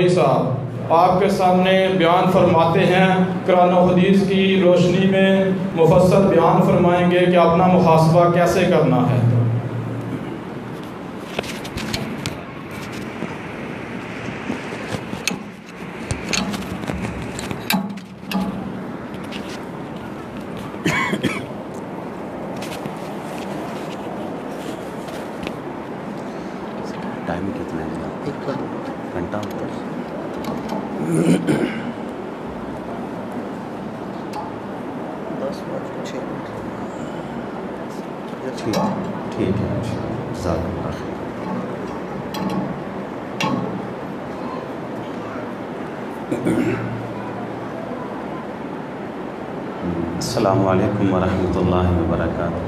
صاحب آپ کے سامنے بیان فرماتے ہیں، قرآن و حدیث کی روشنی میں مفصل بیان فرمائیں گے کہ اپنا محاسبہ کیسے کرنا ہے۔ ٹائم کتنا ہے؟ 1 گھنٹہ ہوتا ہے۔ ٹھیک ہے، جزاک اللہ خیر۔ السلام علیکم ورحمۃ اللہ وبرکاتہ۔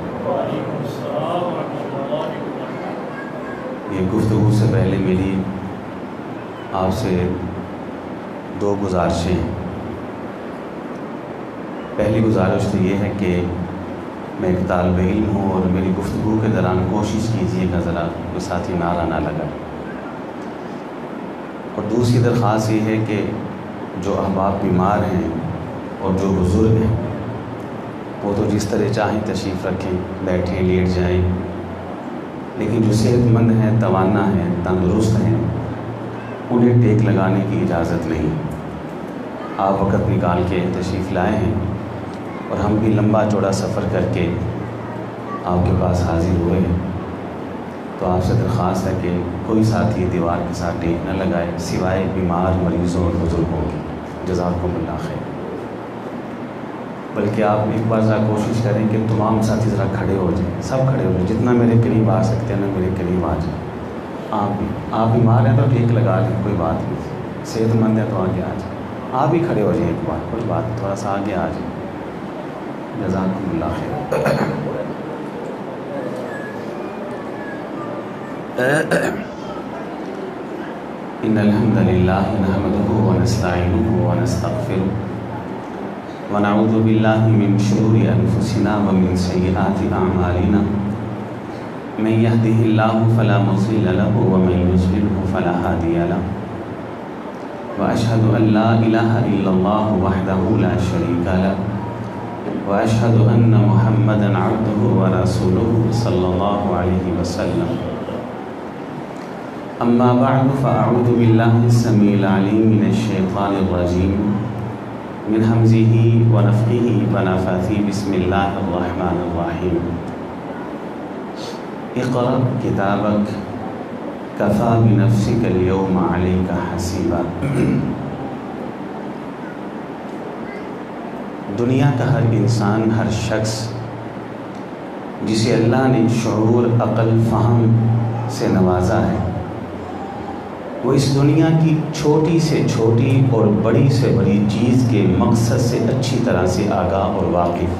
یہ گفتگو سے پہلے میری آپ سے 2 گزارشیں ہیں۔ پہلی گزارش تو یہ ہے کہ میں ایک طالب علم ہوں اور میری گفتگو کے دوران کوشش کیجیے گا ذرا کوئی ساتھی نعرہ نہ لگا۔ اور دوسری درخواست یہ ہے کہ جو احباب بیمار ہیں اور جو بزرگ ہیں وہ تو جس طرح چاہیں تشریف رکھیں، بیٹھیں، لیٹ جائیں، لیکن جو صحت مند ہیں، توانا ہیں، تندرست ہیں، انہیں ٹیک لگانے کی اجازت نہیں۔ آپ وقت نکال کے تشریف لائے ہیں اور ہم بھی لمبا چوڑا سفر کر کے آپ کے پاس حاضر ہوئے ہیں، تو آپ سے درخواست ہے کہ کوئی ساتھی دیوار کے ساتھ ٹیک نہ لگائے سوائے بیمار مریضوں اور بزرگوں کے۔ جزاکم اللہ خیر۔ بلکہ آپ ایک بار ذرا کوشش کریں کہ تمام ساتھی ذرا کھڑے ہو جائیں، سب کھڑے ہو جائیں، جتنا میرے قریب آ سکتے ہیں نا میرے قریب آ جائیں۔ آپ بیمار ہیں تو ٹیک لگا لیں، کوئی بات نہیں، صحت مند ہے تو آگے آ جائیں۔ آپ بھی کھڑے ہو جائیں ایک بار، کوئی بات، تھوڑا سا آگے آ جائیں۔ جزاکم اللہ خیر۔ ان الحمد للہ نحمده ونستعینه ونستغفره ونعوذ باللہ من شرور انفسنا ومن سیئات اعمالنا من يهده الله فلا مضل له ومن يضلل فلا هادي له واشهد ان لا اله الا الله وحده لا شريك له واشهد ان محمدا عبده ورسوله صلی اللہ علیہ وسلم۔ اما بعد فاعوذ باللہ السمیع العلیم من الشیطان الرجیم من حمزه ونفخه ونفثه بسم اللہ الرحمن الرحیم۔ اقرأ کتابک کفی بنفسک اليوم علیک حسیبا۔ دنیا کا ہر انسان، ہر شخص جسے اللہ نے شعور، عقل، فہم سے نوازا ہے، وہ اس دنیا کی چھوٹی سے چھوٹی اور بڑی سے بڑی چیز کے مقصد سے اچھی طرح سے آگاہ اور واقف،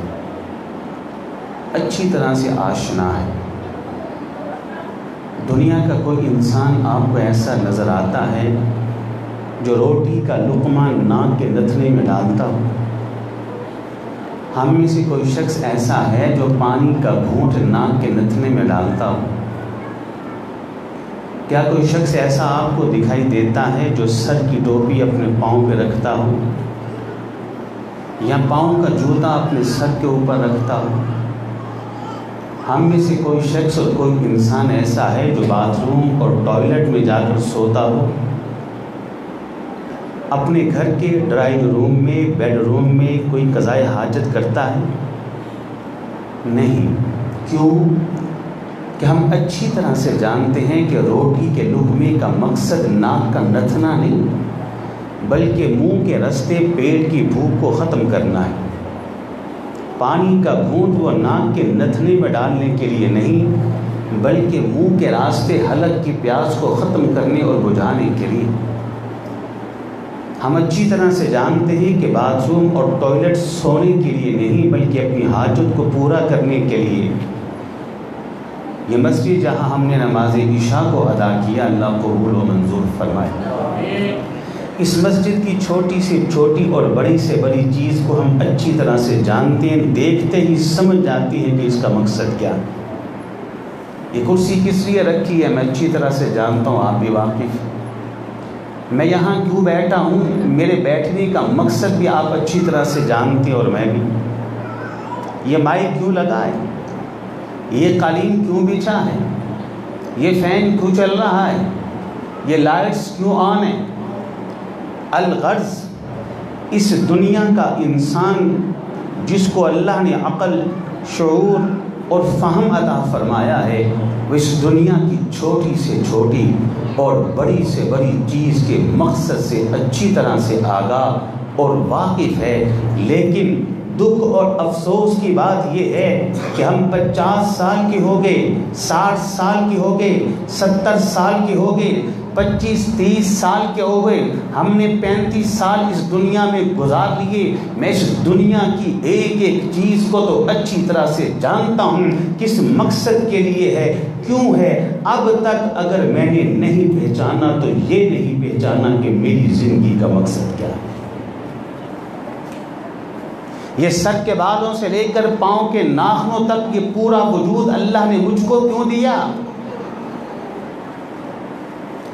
اچھی طرح سے آشنا ہے۔ دنیا کا کوئی انسان آپ کو ایسا نظر آتا ہے جو روٹی کا لقمہ ناک کے نتھنے میں ڈالتا ہو؟ ہم میں سے کوئی شخص ایسا ہے جو پانی کا گھونٹ ناک کے نتھنے میں ڈالتا ہو؟ کیا کوئی شخص ایسا آپ کو دکھائی دیتا ہے جو سر کی ٹوپی اپنے پاؤں پہ رکھتا ہو یا پاؤں کا جوتا اپنے سر کے اوپر رکھتا ہو؟ ہم میں سے کوئی شخص اور کوئی انسان ایسا ہے جو باتھ روم اور ٹوائلٹ میں جا کر سوتا ہو؟ اپنے گھر کے ڈرائنگ روم میں، بیڈ روم میں کوئی قضائے حاجت کرتا ہے؟ نہیں۔ کیوں؟ کہ ہم اچھی طرح سے جانتے ہیں کہ روٹی کے لقمے کا مقصد ناک کا نتھنا نہیں بلکہ منہ کے رستے پیٹ کی بھوک کو ختم کرنا ہے۔ پانی کا گھونٹ وہ ناک کے نتھنے میں ڈالنے کے لیے نہیں بلکہ منہ کے راستے حلق کی پیاس کو ختم کرنے اور بجھانے کے لیے۔ ہم اچھی طرح سے جانتے ہیں کہ باتھ روم اور ٹوائلٹ سونے کے لیے نہیں بلکہ اپنی حاجت کو پورا کرنے کے لیے۔ یہ مسجد جہاں ہم نے نماز عشاء کو ادا کیا، اللہ قبول و منظور فرمائے۔ اس مسجد کی چھوٹی سے چھوٹی اور بڑی سے بڑی چیز کو ہم اچھی طرح سے جانتے ہیں، دیکھتے ہی سمجھ جاتے ہیں کہ اس کا مقصد کیا ہے۔ یہ کرسی کس لیے رکھی ہے میں اچھی طرح سے جانتا ہوں، آپ بھی واقف۔ میں یہاں کیوں بیٹھا ہوں، میرے بیٹھنے کا مقصد بھی آپ اچھی طرح سے جانتے ہیں اور میں بھی۔ یہ مائک کیوں لگا ہے، یہ قالین کیوں بچھا ہے، یہ فین کیوں چل رہا ہے، یہ لائٹس کیوں آن ہیں۔ الغرض اس دنیا کا انسان جس کو اللہ نے عقل، شعور اور فہم عطا فرمایا ہے، وہ اس دنیا کی چھوٹی سے چھوٹی اور بڑی سے بڑی چیز کے مقصد سے اچھی طرح سے آگاہ اور واقف ہے۔ لیکن دکھ اور افسوس کی بات یہ ہے کہ ہم 50 سال کے ہو گئے، 60 سال کے ہو گئے، 70 سال کے ہو گئے، 25-30 سال کے ہو گئے، ہم نے 35 سال اس دنیا میں گزار لیے۔ میں اس دنیا کی ایک ایک چیز کو تو اچھی طرح سے جانتا ہوں، کس مقصد کے لیے ہے، کیوں ہے۔ اب تک اگر میں نے نہیں پہچانا تو یہ نہیں پہچانا کہ میری زندگی کا مقصد کیا ہے۔ یہ سر کے بالوں سے لے کر پاؤں کے ناخنوں تک یہ پورا وجود اللہ نے مجھ کو کیوں دیا؟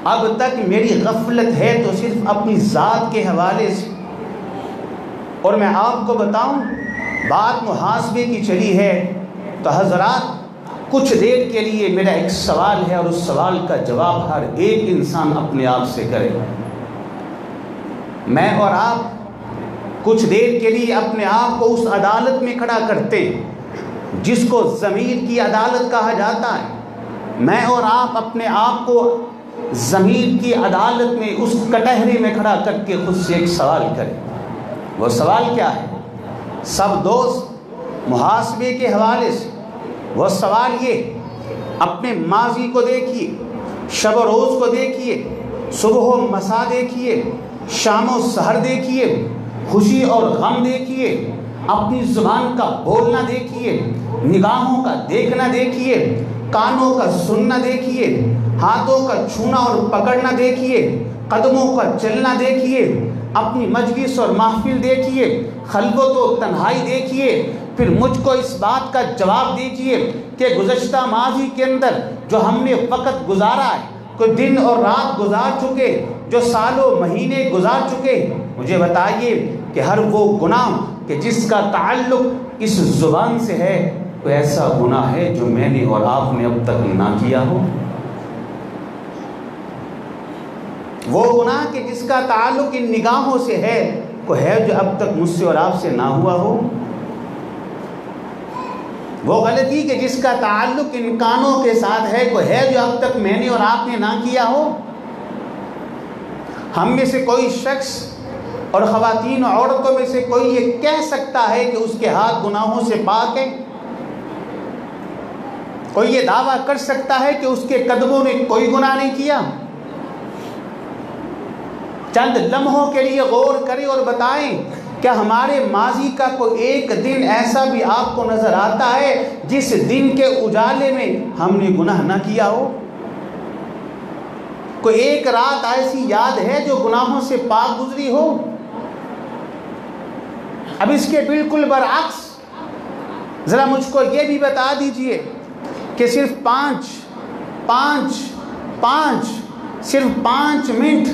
اب تک میری غفلت ہے تو صرف اپنی ذات کے حوالے سے۔ اور میں آپ کو بتاؤں، بات محاسبے کی چلی ہے تو حضرات کچھ دیر کے لیے میرا ایک سوال ہے، اور اس سوال کا جواب ہر ایک انسان اپنے آپ سے کرے۔ میں اور آپ کچھ دیر کے لیے اپنے آپ کو اس عدالت میں کھڑا کرتے ہیں جس کو ضمیر کی عدالت کہا جاتا ہے۔ میں اور آپ اپنے آپ کو ضمیر کی عدالت میں اس کٹہرے میں کھڑا کر کے خود سے ایک سوال کریں۔ وہ سوال کیا ہے؟ سب دوست محاسبے کے حوالے سے وہ سوال یہ، اپنے ماضی کو دیکھیے، شب و روز کو دیکھیے، صبح و مساء دیکھیے، شام و سحر دیکھیے، خوشی اور غم دیکھیے، اپنی زبان کا بولنا دیکھیے، نگاہوں کا دیکھنا دیکھیے، کانوں کا سننا دیکھیے، ہاتھوں کا چھونا اور پکڑنا دیکھیے، قدموں کا چلنا دیکھیے، اپنی مجلس اور محفل دیکھیے، خلوت و تنہائی دیکھیے۔ پھر مجھ کو اس بات کا جواب دیجیے کہ گزشتہ ماضی کے اندر جو ہم نے وقت گزارا ہے، کوئی دن اور رات گزار چکے، جو سال و مہینے گزار چکے، مجھے بتائیے کہ ہر وہ گناہ کہ جس کا تعلق اس زبان سے ہے، کوئی ایسا گناہ ہے جو میں نے اور آپ نے اب تک نہ کیا ہو؟ وہ گناہ کہ جس کا تعلق ان نگاہوں سے ہے، کوئی ہے جو اب تک مجھ سے اور آپ سے نہ ہوا ہو؟ وہ غلطی کہ جس کا تعلق ان کانوں کے ساتھ ہے، کوئی ہے جو اب تک میں نے اور آپ نے نہ کیا ہو؟ ہم میں سے کوئی شخص اور خواتین و عورتوں میں سے کوئی یہ کہہ سکتا ہے کہ اس کے ہاتھ گناہوں سے پاک ہیں؟ کوئی یہ دعویٰ کر سکتا ہے کہ اس کے قدموں نے کوئی گناہ نہیں کیا؟ چند لمحوں کے لیے غور کریں اور بتائیں، کیا ہمارے ماضی کا کوئی ایک دن ایسا بھی آپ کو نظر آتا ہے جس دن کے اجالے میں ہم نے گناہ نہ کیا ہو؟ کوئی ایک رات ایسی یاد ہے جو گناہوں سے پاک گزری ہو؟ اب اس کے بالکل برعکس ذرا مجھ کو یہ بھی بتا دیجئے کہ صرف صرف 5 منٹ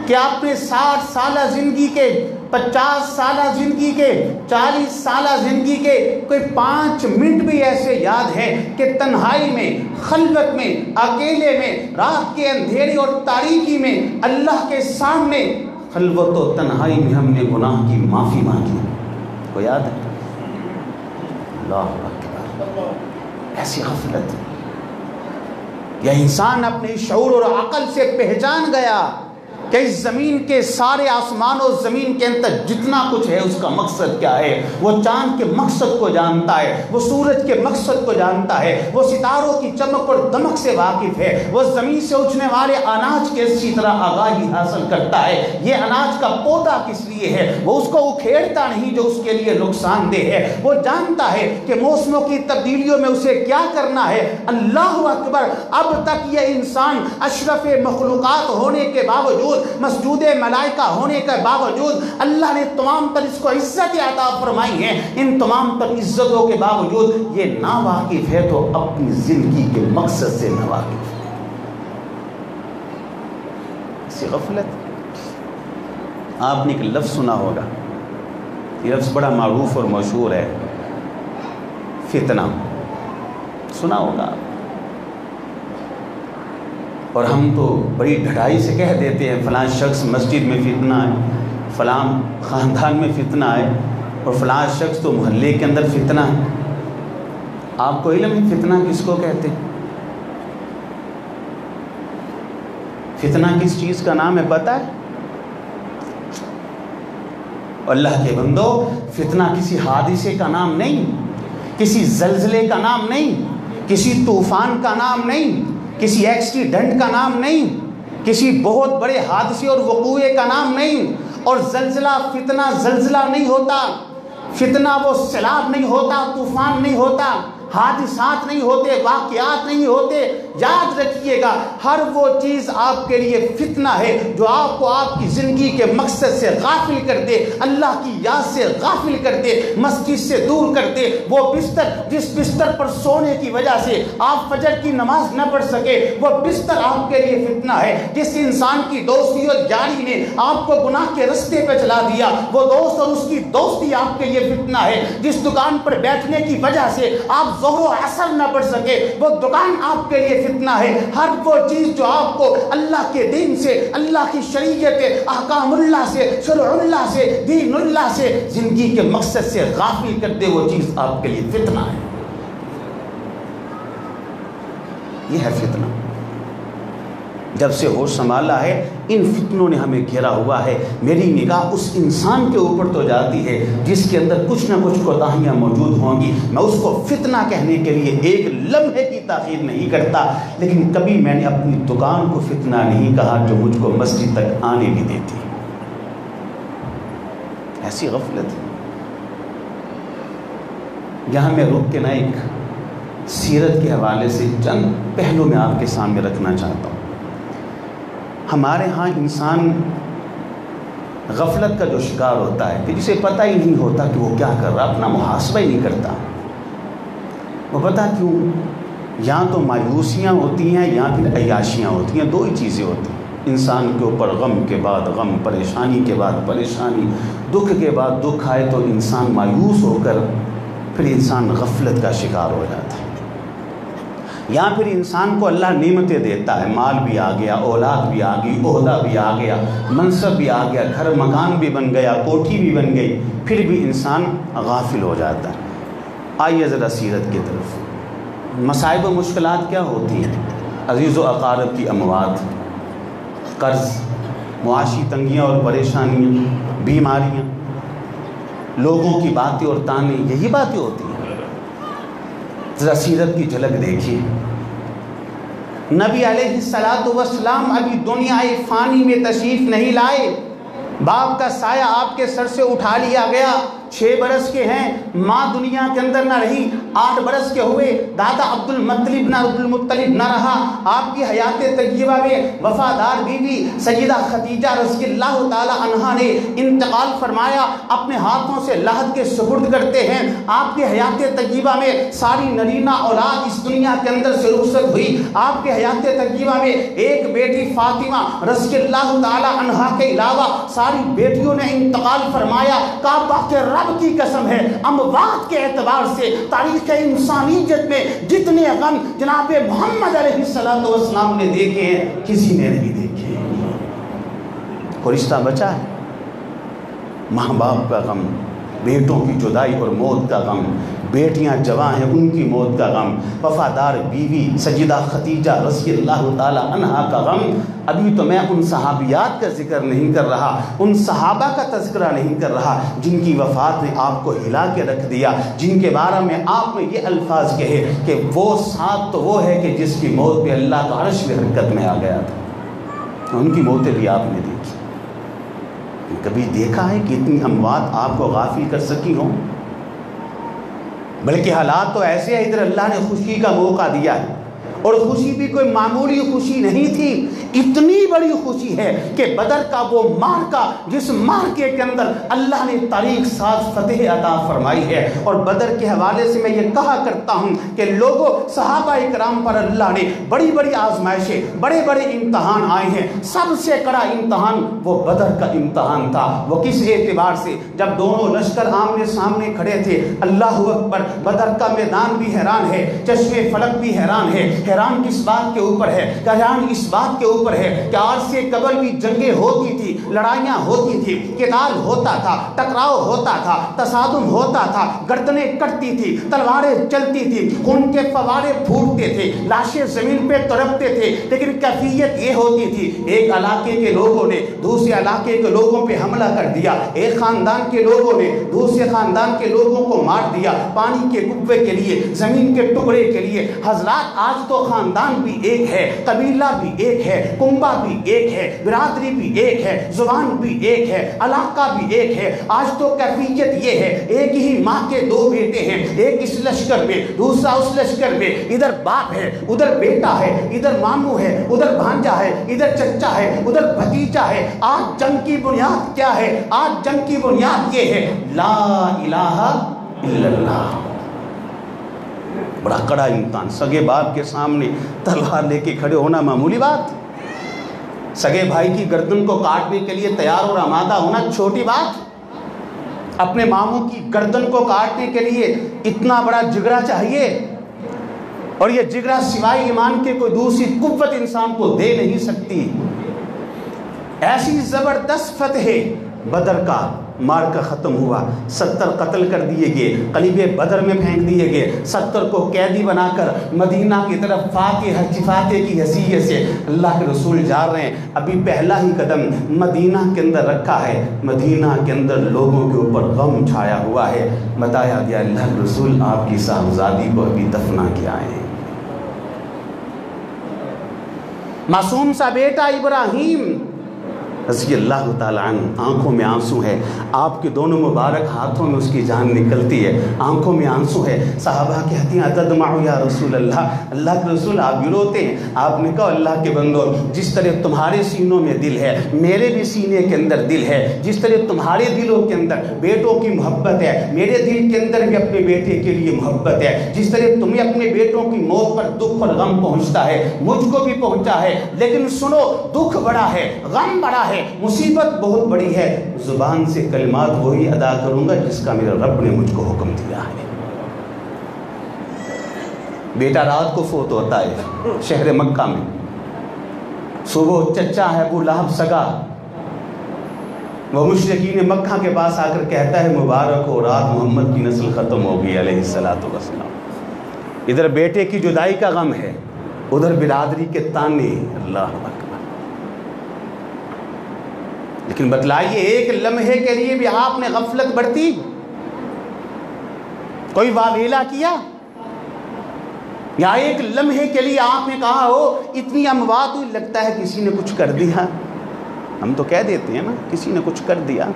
کہ آپ نے 60 سالہ زندگی کے، 50 سالہ زندگی کے، 40 سالہ زندگی کے کوئی 5 منٹ بھی ایسے یاد ہیں کہ تنہائی میں، خلوت میں، اکیلے میں، رات کے اندھیرے اور تاریکی میں اللہ کے سامنے خلوت و تنہائی میں ہم نے گناہ کی معافی مانگی؟ کو یاد ہے؟ اللہ اکبر! ایسی غفلت یہ انسان اپنے شعور اور عقل سے پہچان گیا کہ اس زمین کے سارے آسمان و زمین کے اندر جتنا کچھ ہے اس کا مقصد کیا ہے۔ وہ چاند کے مقصد کو جانتا ہے، وہ سورج کے مقصد کو جانتا ہے، وہ ستاروں کی چمک اور دمک سے واقف ہے، وہ زمین سے اٹھنے والے اناج کے اسی طرح آگاہی حاصل کرتا ہے۔ یہ اناج کا پودا کس لیے ہے، وہ اس کو اکھیڑتا نہیں جو اس کے لیے نقصان دہ ہے۔ وہ جانتا ہے کہ موسموں کی تبدیلیوں میں اسے کیا کرنا ہے۔ اللہ اکبر! اب تک یہ انسان اشرف مخلوقات ہونے کے باوجود، مسجود ملائکہ ہونے کے باوجود، اللہ نے تمام تر اس کو عزت عطا فرمائی ہے، ان تمام تر عزتوں کے باوجود یہ ناواقف ہے تو اپنی زندگی کے مقصد سے ناواقف ہے۔ ایسی غفلت آپ نے ایک لفظ سنا ہوگا، یہ لفظ بڑا معروف اور مشہور ہے، فتنہ، سنا ہوگا۔ اور ہم تو بڑی ڈھٹائی سے کہہ دیتے ہیں فلاں شخص مسجد میں فتنہ ہے، فلاں خاندان میں فتنہ ہے، اور فلاں شخص تو محلے کے اندر فتنہ ہے۔ آپ کو علم ہے فتنہ کس کو کہتے ہیں؟ فتنہ کس چیز کا نام ہے پتہ ہے؟ اللہ کے بندو، فتنہ کسی حادثے کا نام نہیں، کسی زلزلے کا نام نہیں، کسی طوفان کا نام نہیں، کسی ایکسیڈنٹ کا نام نہیں، کسی بہت بڑے حادثے اور وقوعے کا نام نہیں۔ اور زلزلہ فتنہ زلزلہ نہیں ہوتا، فتنہ وہ سیلاب نہیں ہوتا، طوفان نہیں ہوتا، حادثات نہیں ہوتے، واقعات نہیں ہوتے۔ یاد رکھیے گا، ہر وہ چیز آپ کے لیے فتنہ ہے جو آپ کو آپ کی زندگی کے مقصد سے غافل کر دے، اللہ کی یاد سے غافل کر دے، مسجد سے دور کر دے۔ وہ بستر جس بستر پر سونے کی وجہ سے آپ فجر کی نماز نہ پڑھ سکے، وہ بستر آپ کے لیے فتنہ ہے۔ جس انسان کی دوستی اور یاری نے آپ کو گناہ کے رستے پہ چلا دیا، وہ دوست اور اس کی دوستی آپ کے لیے فتنہ ہے۔ جس دکان پر بیٹھنے کی وجہ سے آپ ظہر و عصر نہ پڑھ سکے، وہ دکان آپ کے لیے فتنہ ہے۔ ہر وہ چیز جو آپ کو اللہ کے دین سے، اللہ کی شریعت، احکام اللہ سے، شرع اللہ سے، دین اللہ سے، زندگی کے مقصد سے غافل کر دے، وہ چیز آپ کے لیے فتنہ ہے۔ یہ ہے فتنہ۔ جب سے ہوش سنبھالا ہے ان فتنوں نے ہمیں گھیرا ہوا ہے۔ میری نگاہ اس انسان کے اوپر تو جاتی ہے جس کے اندر کچھ نہ کچھ کوتاہیاں موجود ہوں گی۔ میں اس کو فتنہ کہنے کے لیے ایک لمحے کی تاخیر نہیں کرتا، لیکن کبھی میں نے اپنی دکان کو فتنہ نہیں کہا جو مجھ کو مسجد تک آنے نہیں دیتی۔ ایسی غفلت ہے۔ یہاں میں رک کے نہ ایک سیرت کے حوالے سے چند پہلو میں آپ کے سامنے رکھنا چاہتا ہوں۔ ہمارے ہاں انسان غفلت کا جو شکار ہوتا ہے کہ جسے پتہ ہی نہیں ہوتا کہ وہ کیا کر رہا، اپنا محاسبہ ہی نہیں کرتا۔ وہ پتہ کیوں؟ یا تو مایوسیاں ہوتی ہیں یا پھر عیاشیاں ہوتی ہیں، دو ہی چیزیں ہوتی ہیں۔ انسان کے اوپر غم کے بعد غم، پریشانی کے بعد پریشانی، دکھ کے بعد دکھ آئے تو انسان مایوس ہو کر پھر انسان غفلت کا شکار ہو جاتا ہے۔ یا پھر انسان کو اللہ نعمتیں دیتا ہے، مال بھی آ گیا، اولاد بھی آ گئی، عہدہ بھی آ گیا، منصب بھی آ گیا، گھر مکان بھی بن گیا، کوٹھی بھی بن گئی، پھر بھی انسان غافل ہو جاتا ہے۔ آئیے ذرا سیرت کی طرف۔ مصائب و مشکلات کیا ہوتی ہیں؟ عزیز و اقارب کی اموات، قرض، معاشی تنگیاں اور پریشانیاں، بیماریاں، لوگوں کی باتیں اور تانے، یہی باتیں ہوتی ہیں۔ ذرا سیرت کی جھلک دیکھیے۔ نبی علیہ السلام ابھی دنیا فانی میں تشریف نہیں لائے، باپ کا سایہ آپ کے سر سے اٹھا لیا گیا۔ 6 برس کے ہیں، ماں دنیا کے اندر نہ رہی، 8 برس کے ہوئے، دادا عبد المطلب نہ رہا۔ آپ کی حیات طیبہ میں وفادار بیوی سیدہ خدیجہ رضی اللہ تعالی عنہا نے انتقال فرمایا، اپنے ہاتھوں سے لحد کے سپرد کرتے ہیں۔ آپ کی حیات طیبہ میں ساری نرینہ اولاد اس دنیا کے اندر سے رخصت ہوئی۔ آپ کی حیات طیبہ میں ایک بیٹی فاطمہ رضی اللہ تعالی عنہا کے علاوہ ساری بیٹیوں نے انتقال فرمایا۔ کعبہ کے رب کی قسم ہے، اموات کے اعتبار سے تاریخ انسانیت میں جتنے غم جناب محمد علیہ السلام نے دیکھے ہیں کسی نے نہیں دیکھے۔ کوئی رشتہ بچا ہے؟ ماں باپ کا غم، بیٹوں کی جدائی اور موت کا غم، بیٹیاں جواں ہیں ان کی موت کا غم، وفادار بیوی سیدہ خدیجہ رضی اللہ تعالی عنہا کا غم۔ ابھی تو میں ان صحابیات کا ذکر نہیں کر رہا، ان صحابہ کا تذکرہ نہیں کر رہا جن کی وفات نے آپ کو ہلا کے رکھ دیا، جن کے بارے میں آپ نے یہ الفاظ کہے کہ وہ ساتھ تو وہ ہے کہ جس کی موت پہ اللہ کا عرش بھی حرکت میں آ گیا تھا۔ ان کی موتیں بھی آپ نے دیکھی۔ کبھی دیکھا ہے کہ اتنی اموات آپ کو غافل کر سکی ہوں؟ بلکہ حالات تو ایسے ہیں، ادھر اللہ نے خوشی کا موقع دیا ہے، اور خوشی بھی کوئی معمولی خوشی نہیں تھی اتنی بڑی خوشی ہے کہ بدر کا وہ معرکہ جس معرکے کے اندر اللہ نے تاریخ ساز فتح عطا فرمائی ہے، اور بدر کے حوالے سے میں یہ کہا کرتا ہوں کہ لوگوں صحابہ اکرام پر اللہ نے بڑی بڑی آزمائشیں، بڑے بڑے امتحان آئے ہیں، سب سے کڑا امتحان وہ بدر کا امتحان تھا۔ وہ کس اعتبار سے؟ جب دونوں لشکر آمنے سامنے کھڑے تھے، اللہ اکبر، بدر کا میدان بھی حیران ہے، چشمے فلک بھی حیران ہے۔ حیران کس بات کے اوپر ہے؟ حیران اس بات کے اوپر ہے کہ آج سے قبل بھی جنگیں ہوتی تھی، لڑائیاں ہوتی تھی، قتال ہوتا تھا، ٹکراؤ ہوتا تھا، تصادم ہوتا تھا، گردنیں کٹتی تھی، تلواریں چلتی تھی، خون کے فوارے پھوٹتے تھے، لاشیں زمین پہ تڑپتے تھے، لیکن کیفیت یہ ہوتی تھی ایک علاقے کے لوگوں نے دوسرے علاقے کے لوگوں پہ حملہ کر دیا، ایک خاندان کے لوگوں نے دوسرے خاندان کے لوگوں کو مار دیا، پانی کے کبے کے لیے، زمین کے ٹکڑے کے لیے۔ حضرات آج تو خاندان بھی ایک ہے، قبیلہ بھی ایک ہے، کنبہ بھی ایک ہے، برادری بھی ایک ہے، زبان بھی ایک ہے، علاقہ بھی ایک ہے۔ آج تو کیفیت یہ ہے ایک ہی ماں کے دو بیٹے ہیں، ایک اس لشکر میں دوسرا اس لشکر میں، ادھر باپ ہے ادھر بیٹا ہے، ادھر ماموں ہے ادھر بھانجا ہے، ادھر چچا ہے ادھر بھتیجا ہے۔ آج جنگ کی بنیاد کیا ہے؟ آج جنگ کی بنیاد یہ ہے لا الہ الا اللہ۔ بڑا کڑا امتحان، سگے باپ کے سامنے تلوار لے کے کھڑے ہونا معمولی بات، سگے بھائی کی گردن کو کاٹنے کے لیے تیار اور آمادہ ہونا چھوٹی بات، اپنے ماموں کی گردن کو کاٹنے کے لیے اتنا بڑا جگرا چاہیے، اور یہ جگرا سوائے ایمان کے کوئی دوسری قوت انسان کو دے نہیں سکتی۔ ایسی زبردست فتح بدر کا معرکہ ختم ہوا، 70 قتل کر دیے گئے، قلیب بدر میں پھینک دیے گئے، 70 کو قیدی بنا کر مدینہ کی طرف فاتح کی حیثیت سے اللہ کے رسول جا رہے ہیں۔ ابھی پہلا ہی قدم مدینہ کے اندر رکھا ہے، مدینہ کے اندر لوگوں کے اوپر غم چھایا ہوا ہے۔ بتایا گیا اللہ کے رسول آپ کی صاحبزادی کو ابھی دفنا کیا ہے۔ معصوم سا بیٹا ابراہیم رضی اللہ تعالیٰ عنہ، آنکھوں میں آنسو ہے، آپ کے دونوں مبارک ہاتھوں میں اس کی جان نکلتی ہے، آنکھوں میں آنسو ہے۔ صحابہ کہتی ہیں اتدمع یا رسول اللہ، اللہ کے رسول آپ بھی روتے ہیں؟ آپ نے کہا اللہ کے بندو، جس طرح تمہارے سینوں میں دل ہے میرے بھی سینے کے اندر دل ہے، جس طرح تمہارے دلوں کے اندر بیٹوں کی محبت ہے میرے دل کے اندر بھی اپنے بیٹے کے لیے محبت ہے، جس طرح تمہیں اپنے بیٹوں کی موت پر دکھ اور غم پہنچتا ہے مجھ کو بھی پہنچا ہے، لیکن سنو دکھ بڑا ہے، غم بڑا ہے، مصیبت بہت بڑی ہے، زبان سے کلمات وہی ادا کروں گا جس کا میرے رب نے مجھ کو حکم دیا ہے۔ بیٹا رات کو فوت ہوتا ہے شہر مکہ میں، صبح چچا ہے ابو لہب سگا، وہ مشرکین مکہ کے پاس آ کر کہتا ہے مبارک ہو رات محمد کی نسل ختم ہو گئی علیہ الصلوۃ والسلام۔ ادھر بیٹے کی جدائی کا غم ہے، ادھر برادری کے تانے، اللہ اکبر۔ لیکن بتلائیے ایک لمحے کے لیے بھی آپ نے غفلت برتی؟ کوئی واویلا کیا؟ یا ایک لمحے کے لیے آپ نے کہا ہو اتنی اموات ہوئی لگتا ہے کسی نے کچھ کر دیا؟ ہم تو کہہ دیتے ہیں نا کسی نے کچھ کر دیا۔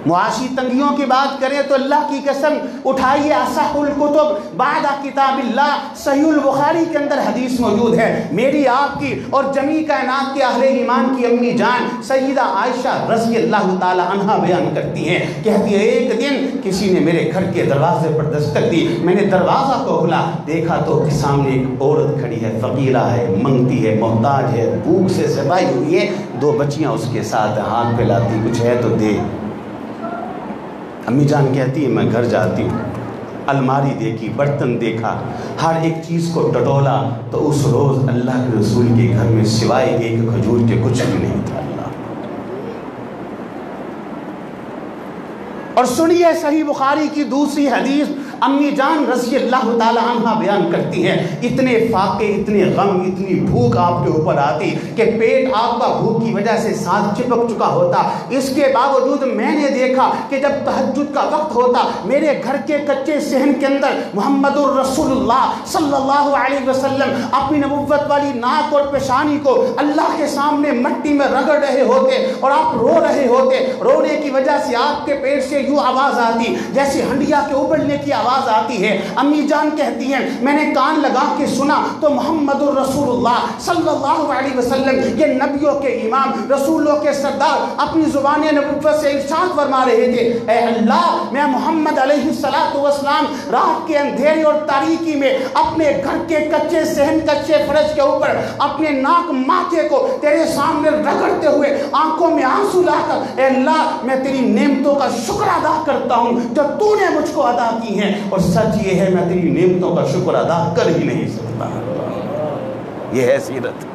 معاشی تنگیوں کی بات کریں تو اللہ کی قسم اٹھائیے اصح الکتب بعد کتاب اللہ، صحیح البخاری کے اندر حدیث موجود ہے، میری آپ کی اور جمیع کائنات کے اہل ایمان کی امی جان سیدہ عائشہ رضی اللہ تعالی عنہا بیان کرتی ہیں، کہتی ہے ایک دن کسی نے میرے گھر کے دروازے پر دستک دی، میں نے دروازہ کو کھولا، دیکھا تو سامنے ایک عورت کھڑی ہے، فقیرہ ہے، منگتی ہے، محتاج ہے، بھوک سے سبائی ہوئی ہے، 2 بچیاں اس کے ساتھ، ہاتھ پھیلاتی کچھ ہے تو دے۔ امی جان کہتی ہے میں گھر جاتی ہوں، الماری دیکھی، برتن دیکھا، ہر ایک چیز کو ٹٹولا تو اس روز اللہ کے رسول کے گھر میں سوائے ایک کھجور کے کچھ بھی نہیں تھا۔ اللہ اور سنیے صحیح بخاری کی دوسری حدیث، امی جان رضی اللہ تعالی عنہ بیان کرتی ہیں اتنے فاقے، اتنے غم، اتنی بھوک آپ کے اوپر آتی کہ پیٹ آپ کا بھوک کی وجہ سے ساتھ چپک چکا ہوتا، اس کے باوجود میں نے دیکھا کہ جب تہجد کا وقت ہوتا میرے گھر کے کچے صحن کے اندر محمد الرسول اللہ صلی اللہ علیہ وسلم اپنی نبوت والی ناک اور پیشانی کو اللہ کے سامنے مٹی میں رگڑ رہے ہوتے اور آپ رو رہے ہوتے، رونے کی وجہ سے آپ کے پیٹ سے یوں آواز آتی جیسے ہنڈیا کے ابلنے کی آواز آواز آتی ہے، امی جان کہتی ہیں میں نے کان لگا کے سنا تو محمد الرسول اللہ صلی اللہ علیہ وسلم، یہ نبیوں کے امام، رسولوں کے سردار، اپنی زبان نبوت سے ارشاد فرما رہے تھے، اے اللہ میں محمد علیہ السلام رات کے اندھیرے اور تاریکی میں اپنے گھر کے کچے صحن کچے فرش کے اوپر اپنے ناک ماتھے کو تیرے سامنے رگڑتے ہوئے آنکھوں میں آنسو لا کر اے اللہ میں تیری نعمتوں کا شکر ادا کرتا ہوں جو تو نے مجھ کو ادا کی ہیں، اور سچ یہ ہے میں تیری نعمتوں کا شکر ادا کر ہی نہیں سکتا۔ یہ ہے سیرت۔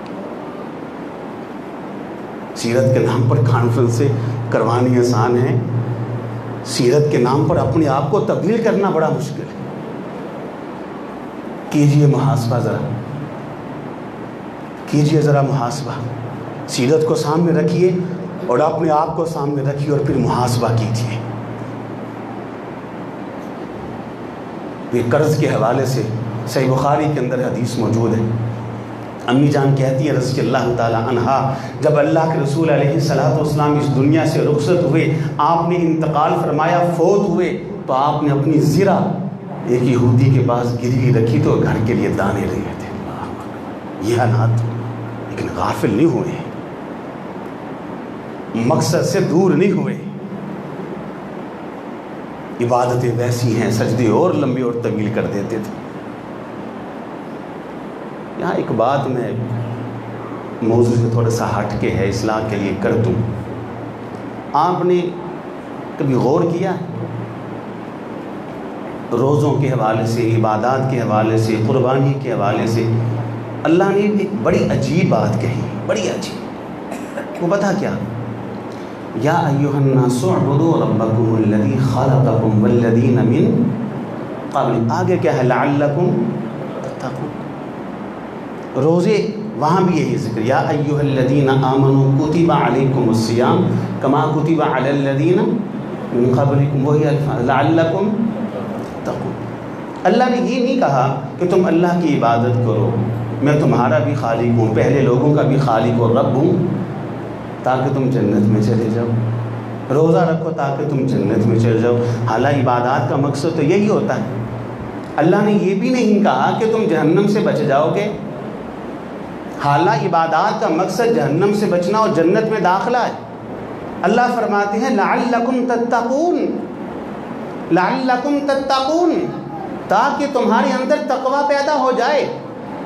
سیرت کے نام پر کانفرنسیں کروانی آسان ہے، سیرت کے نام پر اپنے آپ کو تبدیل کرنا بڑا مشکل ہے۔ کیجئے محاسبہ، کیجئے ذرا محاسبہ، سیرت کو سامنے رکھیے اور اپنے آپ کو سامنے رکھیے اور پھر محاسبہ کیجئے۔ یہ قرض کے حوالے سے صحیح بخاری کے اندر حدیث موجود ہے، امی جان کہتی ہے رضی اللہ تعالی عنہا، جب اللہ کے رسول علیہ السلام اس دنیا سے رخصت ہوئے، آپ نے انتقال فرمایا، فوت ہوئے، تو آپ نے اپنی زرہ ایک یہودی کے پاس گروی رکھی تو گھر کے لیے دانے رہے تھے۔ یہ حالات، لیکن غافل نہیں ہوئے، مقصد سے دور نہیں ہوئے۔ عبادتیں ویسی ہیں، سجدے اور لمبے اور طویل کر دیتے تھے۔ یہاں ایک بات میں موضوع سے تھوڑا سا ہٹ کے ہے، اصلاح کے لیے کر دوں۔ آپ نے کبھی غور کیا روزوں کے حوالے سے، عبادات کے حوالے سے، قربانی کے حوالے سے اللہ نے ایک بڑی عجیب بات کہی، بڑی عجیب۔ وہ پتہ کیا؟ یا ایھا الناس اعبدوا ربکم الذی خلقکم والذین من قبل، آگے کیا ہے؟ لعلکم تتقون۔ روزے وہاں بھی یہی ذکر، یا ایھا الذین آمنوا کتب علیکم الصیام کما کتب علی الذین من قبلکم، وہی الفاظ لعلکم تتقون۔ اللہ نے یہ نہیں کہا کہ تم اللہ کی عبادت کرو، میں تمہارا بھی خالق ہوں، پہلے لوگوں کا بھی خالق و رب ہوں، تاکہ تم جنت میں چلے جاؤ۔ روزہ رکھو تاکہ تم جنت میں چلے جاؤ، حالانکہ عبادات کا مقصد تو یہی ہوتا ہے۔ اللہ نے یہ بھی نہیں کہا کہ تم جہنم سے بچ جاؤ گے، حالانکہ عبادات کا مقصد جہنم سے بچنا اور جنت میں داخلہ ہے۔ اللہ فرماتے ہیں لعلکم تتقون، لعلکم تتقون، تاکہ تمہارے اندر تقوی پیدا ہو جائے۔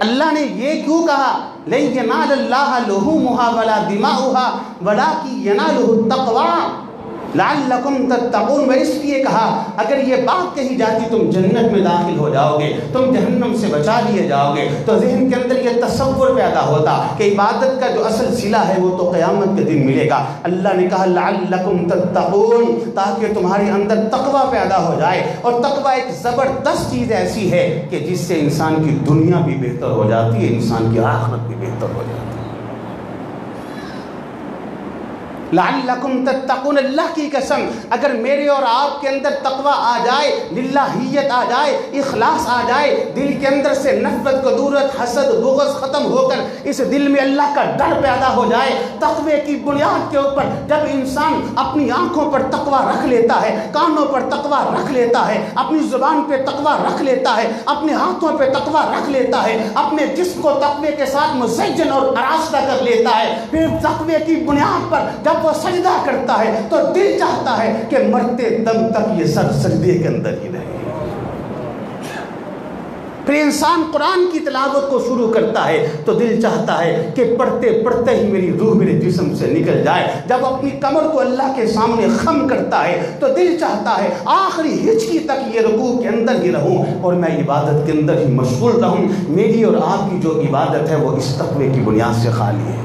اللہ نے یہ کیوں کہا؟ لن ینال اللہ لحومها ولا دماؤها ولکن ینالہ التقوی لعلکم تتقون۔ وہ اس لیے کہا اگر یہ بات کہی جاتی تم جنت میں داخل ہو جاؤ گے، تم جہنم سے بچا لیے جاؤ گے، تو ذہن کے اندر یہ تصور پیدا ہوتا کہ عبادت کا جو اصل صلہ ہے وہ تو قیامت کے دن ملے گا۔ اللہ نے کہا لعلکم تتقون، تاکہ تمہارے اندر تقوی پیدا ہو جائے، اور تقوی ایک زبردست چیز ایسی ہے کہ جس سے انسان کی دنیا بھی بہتر ہو جاتی ہے، انسان کی آخرت بھی بہتر ہو جاتی ہے۔ لعلکم تتقون، اللہ کی قسم اگر میرے اور آپ کے اندر تقوی آ جائے، للہیت آ جائے، اخلاص آ جائے، دل کے اندر سے نفرت، کدورت، حسد، بغض ختم ہو کر اس دل میں اللہ کا ڈر پیدا ہو جائے، تقوی کی بنیاد کے اوپر جب انسان اپنی آنکھوں پر تقوی رکھ لیتا ہے، کانوں پر تقوی رکھ لیتا ہے، اپنی زبان پہ تقوی رکھ لیتا ہے، اپنے ہاتھوں پہ تقوی رکھ لیتا ہے، اپنے جسم کو تقوی کے ساتھ مزین اور آراستہ کر لیتا ہے، پھر تقوی کی بنیاد پر جب وہ سجدہ کرتا ہے تو دل چاہتا ہے کہ مرتے دم تک یہ سر سجدے کے اندر ہی رہے۔ پھر انسان قرآن کی تلاوت کو شروع کرتا ہے تو دل چاہتا ہے کہ پڑھتے پڑھتے ہی میری روح میرے جسم سے نکل جائے۔ جب اپنی کمر کو اللہ کے سامنے خم کرتا ہے تو دل چاہتا ہے آخری ہچکی تک یہ رکوع کے اندر ہی رہوں اور میں عبادت کے اندر ہی مشغول رہوں۔ میری اور آپ کی جو عبادت ہے وہ اس تقوی کی بنیاد سے خالی ہے۔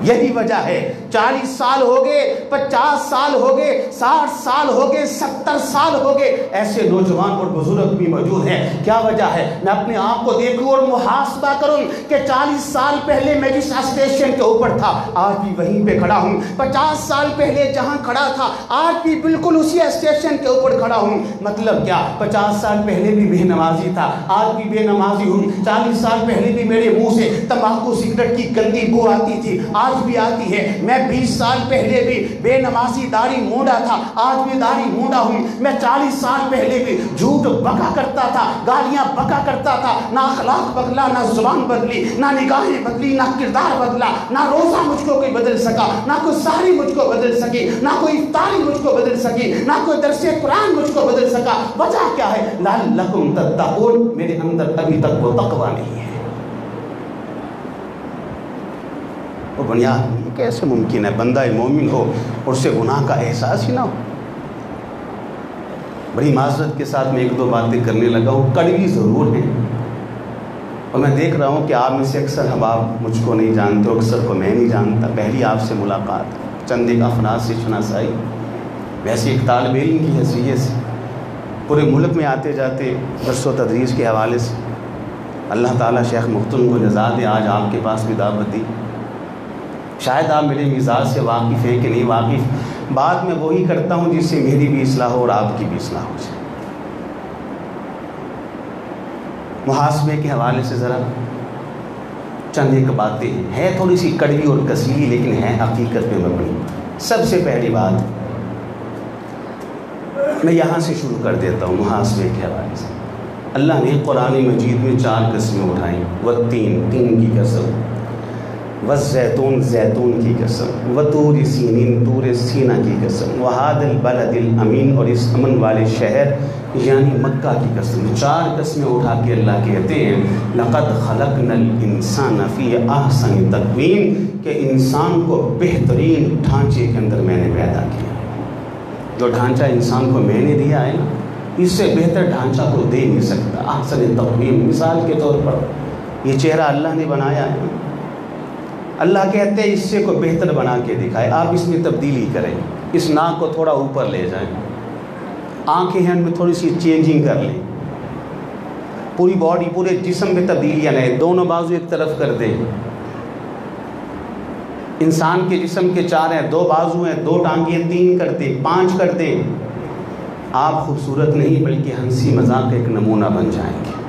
یہی وجہ ہے 40 سال ہو گئے، 50 سال ہو گئے، 60 سال ہو گئے، 70 سال ہو گئے، ایسے نوجوان اور بزرگ بھی موجود ہیں۔ کیا وجہ ہے؟ میں اپنے آپ کو دیکھوں اور محاسبہ کروں کہ 40 سال پہلے میں جس اسٹیشن کے اوپر تھا آج بھی وہیں پہ کھڑا ہوں، 50 سال پہلے جہاں کھڑا تھا آج بھی بالکل اسی اسٹیشن کے اوپر کھڑا ہوں۔ مطلب کیا؟ 50 سال پہلے بھی بے نمازی تھا، آج بھی بے نمازی ہوں۔ 40 سال پہلے بھی میرے منہ سے تمباکو سگریٹ کی گندی بو آتی تھی، آج بھی آتی ہے۔ میں 20 سال پہلے بھی بے نمازی داڑھی مونڈا تھا، آج بھی داڑھی مونڈا ہوں۔ میں 40 سال پہلے بھی جھوٹ بکا کرتا تھا، گالیاں بکا کرتا تھا، نہ اخلاق بدلا، نہ زبان بدلی، نہ نگاہیں بدلی، نہ کردار بدلا، نہ روزہ مجھ کو کوئی بدل سکا، نہ کوئی سحری مجھ کو بدل سکی، نہ کوئی افطاری مجھ کو بدل سکی، نہ کوئی درس قرآن مجھ کو بدل سکا۔ وجہ کیا ہے؟ لعلکم تتقون، میرے اندر ابھی تک وہ تقوی نہیں ہے۔ وہ بنیاد کیسے ممکن ہے بندہ مومن ہو اور اسے گناہ کا احساس ہی نہ ہو؟ بڑی معذرت کے ساتھ میں 1-2 باتیں کرنے لگا ہوں، کڑوی ضرور ہیں، اور میں دیکھ رہا ہوں کہ آپ میں سے اکثر احباب مجھ کو نہیں جانتے، اکثر کو میں نہیں جانتا، پہلی آپ سے ملاقات، چند ایک افراد سے شناسائی، ویسے ایک طالب علم کی حیثیت سے پورے ملک میں آتے جاتے درس و تدریس کے حوالے سے اللہ تعالیٰ شیخ مختون کو نجات دے، آج آپ کے پاس بھی دعوت دی۔ شاید آپ میرے مزاج سے واقف ہیں کہ نہیں واقف، بات میں وہی کرتا ہوں جس سے میری بھی اصلاح ہو اور آپ کی بھی اصلاح ہو جائے۔ محاسبے کے حوالے سے ذرا چند ایک باتیں ہیں، تھوڑی سی کڑوی اور کسیلی لیکن ہیں حقیقت میں مبنی۔ سب سے پہلی بات میں یہاں سے شروع کر دیتا ہوں محاسبے کے حوالے سے۔ اللہ نے قرآن مجید میں 4 قسمیں اٹھائیں، والتین، تین کی قسم، والزیتون، زیتون کی قسم، وطور سینین، طور سینہ کی قسم، وہاد البلد الامین، اور اس امن والے شہر یعنی مکہ کی قسم۔ 4 قسمیں اٹھا کے اللہ کہتے ہیں لقد خلقنا الانسان فی احسن تقویم، کہ انسان کو بہترین ڈھانچے کے اندر میں نے پیدا کیا۔ جو ڈھانچہ انسان کو میں نے دیا ہے نا، اس سے بہتر ڈھانچہ کو دے نہیں سکتا۔ احسن تقویم، مثال کے طور پر یہ چہرہ اللہ نے بنایا ہے، اللہ کہتے ہیں اس سے کو بہتر بنا کے دکھائے، آپ اس میں تبدیلی کریں، اس ناک کو تھوڑا اوپر لے جائیں، آنکھیں ہیں ان میں تھوڑی سی چینجنگ کر لیں، پوری باڈی، پورے جسم میں تبدیلیاں لیں، دونوں بازو ایک طرف کر دیں۔ انسان کے جسم کے 4 ہیں، 2 بازو ہیں، 2 ٹانگیں، 3 کر دیں، 5 کر دیں، آپ خوبصورت نہیں بلکہ ہنسی مذاق کا ایک نمونہ بن جائیں گے۔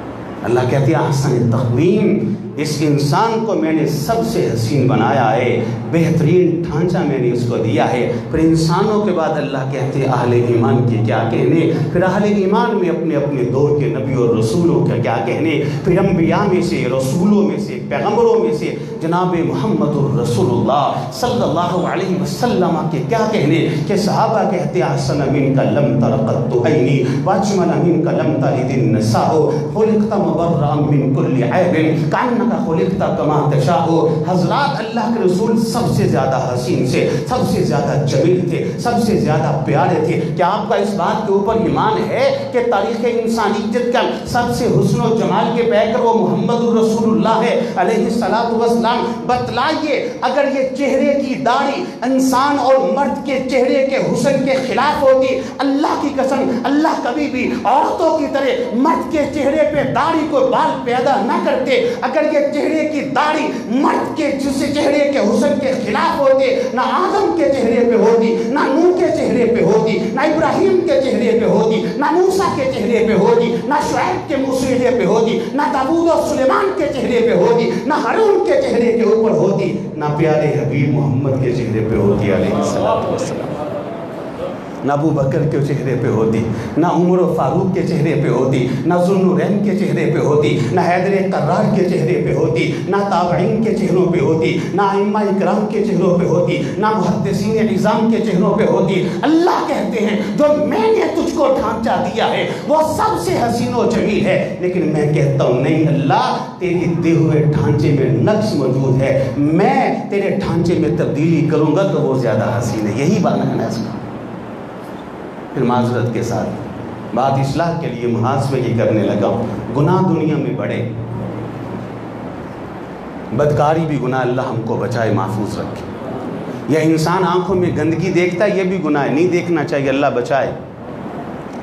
اللہ کہتے ہیں احسن تقویم، اس انسان کو میں نے سب سے حسین بنایا ہے، بہترین ڈھانچہ میں نے اس کو دیا ہے۔ پھر انسانوں کے بعد اللہ کہتے ہیں اہل ایمان کے کیا کہنے، پھر اہل ایمان میں اپنے اپنے دور کے نبی اور رسولوں کا کیا کہنے، پھر انبیاء میں سے، رسولوں میں سے، پیغمبروں میں سے جناب محمد الرسول اللہ صلی اللہ علیہ وسلم کے کیا کہنے، کہ صحابہ کہتے ہیں احسن منک لم تر قط عینی واجمل منک لم تلد النساء خلقت مبرأ من کل عیب کأنک خلقت کما تشاء۔ حضرات اللہ کے رسول سب سے زیادہ حسین سے، سب سے زیادہ جمیل تھے، سب سے زیادہ پیارے تھے۔ کیا آپ کا اس بات کے اوپر ایمان ہے کہ تاریخ انسانیت کا سب سے حسن و جمال کے پیکر وہ محمد الرسول اللہ ہے علیہ الصلوۃ والسلام؟ بتلائیے اگر یہ چہرے کی داڑھی انسان اور مرد کے چہرے کے حسن کے خلاف ہوتی، اللہ کی قسم اللہ کبھی بھی عورتوں کی طرح مرد کے چہرے پہ داڑھی کو بال پیدا نہ کرتے۔ اگر یہ چہرے کی داڑھی مرد کے چہرے کے حسن کے خلاف ہوتے، نہ آدم کے چہرے پہ ہوتی، نہ نوح کے چہرے پہ ہوتی، نہ ابراہیم کے چہرے پہ ہوتی، نہ موسیٰ کے چہرے پہ ہوتی، نہ شعیب کے چہرے پہ ہوتی، نہ داؤد و سلیمان کے چہرے پہ ہوتی، نہ ہارون کے چہرے کے اوپر ہوتی، نہ پیارے حبیب محمد کے چہرے پہ ہوتی علیہ السلام، نہ ابو بکر کے چہرے پہ ہوتی، نہ عمر و فاروق کے چہرے پہ ہوتی، نہ ذوالنورین کے چہرے پہ ہوتی، نہ حیدر قرار کے چہرے پہ ہوتی، نہ تابعین کے چہروں پہ ہوتی، نہ ائمہ اکرام کے چہروں پہ ہوتی، نہ محدثین عظام کے چہروں پہ ہوتی۔ اللہ کہتے ہیں جو میں نے تجھ کو ڈھانچہ دیا ہے وہ سب سے حسین و جمیل ہے، لیکن میں کہتا ہوں نہیں اللہ، تیری دے ہوئے ڈھانچے میں نقص موجود ہے، میں تیرے ڈھانچے میں تبدیلی کروں گا تو وہ زیادہ حسین ہے۔ یہی بات ہے نا اس کا۔ پھر معذرت کے ساتھ بات اصلاح کے لیے محاسبے کی کرنے لگا ہوں۔ گناہ دنیا میں بڑے، بدکاری بھی گناہ، اللہ ہم کو بچائے محفوظ رکھے۔ یا انسان آنکھوں میں گندگی دیکھتا ہے، یہ بھی گناہ ہے، نہیں دیکھنا چاہیے، اللہ بچائے۔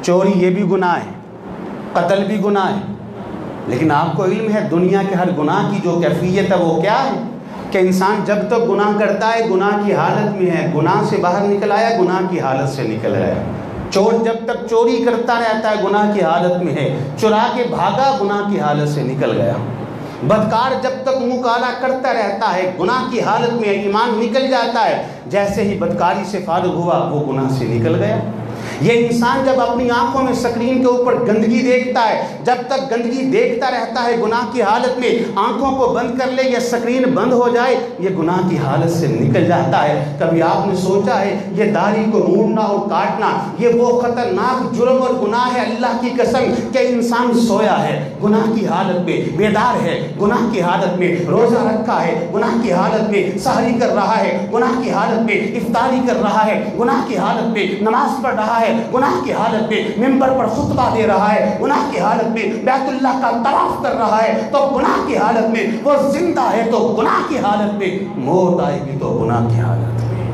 چوری یہ بھی گناہ ہے، قتل بھی گناہ ہے، لیکن آپ کو علم ہے دنیا کے ہر گناہ کی جو کیفیت ہے وہ کیا ہے، کہ انسان جب تک گناہ کرتا ہے گناہ کی حالت میں ہے، گناہ سے باہر نکل آیا، گناہ کی حالت سے نکل آیا۔ چور جب تک چوری کرتا رہتا ہے گناہ کی حالت میں ہے، چرا کے بھاگا گناہ کی حالت سے نکل گیا۔ بدکار جب تک منہ کالا کرتا رہتا ہے گناہ کی حالت میں ایمان نکل جاتا ہے، جیسے ہی بدکاری سے فارغ ہوا وہ گناہ سے نکل گیا۔ یہ انسان جب اپنی آنکھوں میں سکرین کے اوپر گندگی دیکھتا ہے، جب تک گندگی دیکھتا رہتا ہے گناہ کی حالت میں، آنکھوں کو بند کر لے یا سکرین بند ہو جائے یہ گناہ کی حالت سے نکل جاتا ہے۔ کبھی آپ نے سوچا ہے یہ داڑھی کو موڑنا اور کاٹنا یہ وہ خطرناک جرم اور گناہ ہے اللہ کی قسم کہ انسان سویا ہے گناہ کی حالت میں، بیدار ہے گناہ کی حالت میں، روزہ رکھا ہے گناہ کی حالت میں، سحری کر رہا ہے گناہ کی حالت میں، افطاری کر رہا ہے گناہ کی حالت میں، نماز پڑھ رہا ہے گناہ کی حالت میں، منبر پر خطبہ دے رہا ہے گناہ کی حالت میں، بیت اللہ کا طواف کر رہا ہے تو گناہ کی حالت میں، وہ زندہ ہے تو گناہ کی حالت میں، موت آئے گی تو گناہ کی حالت میں۔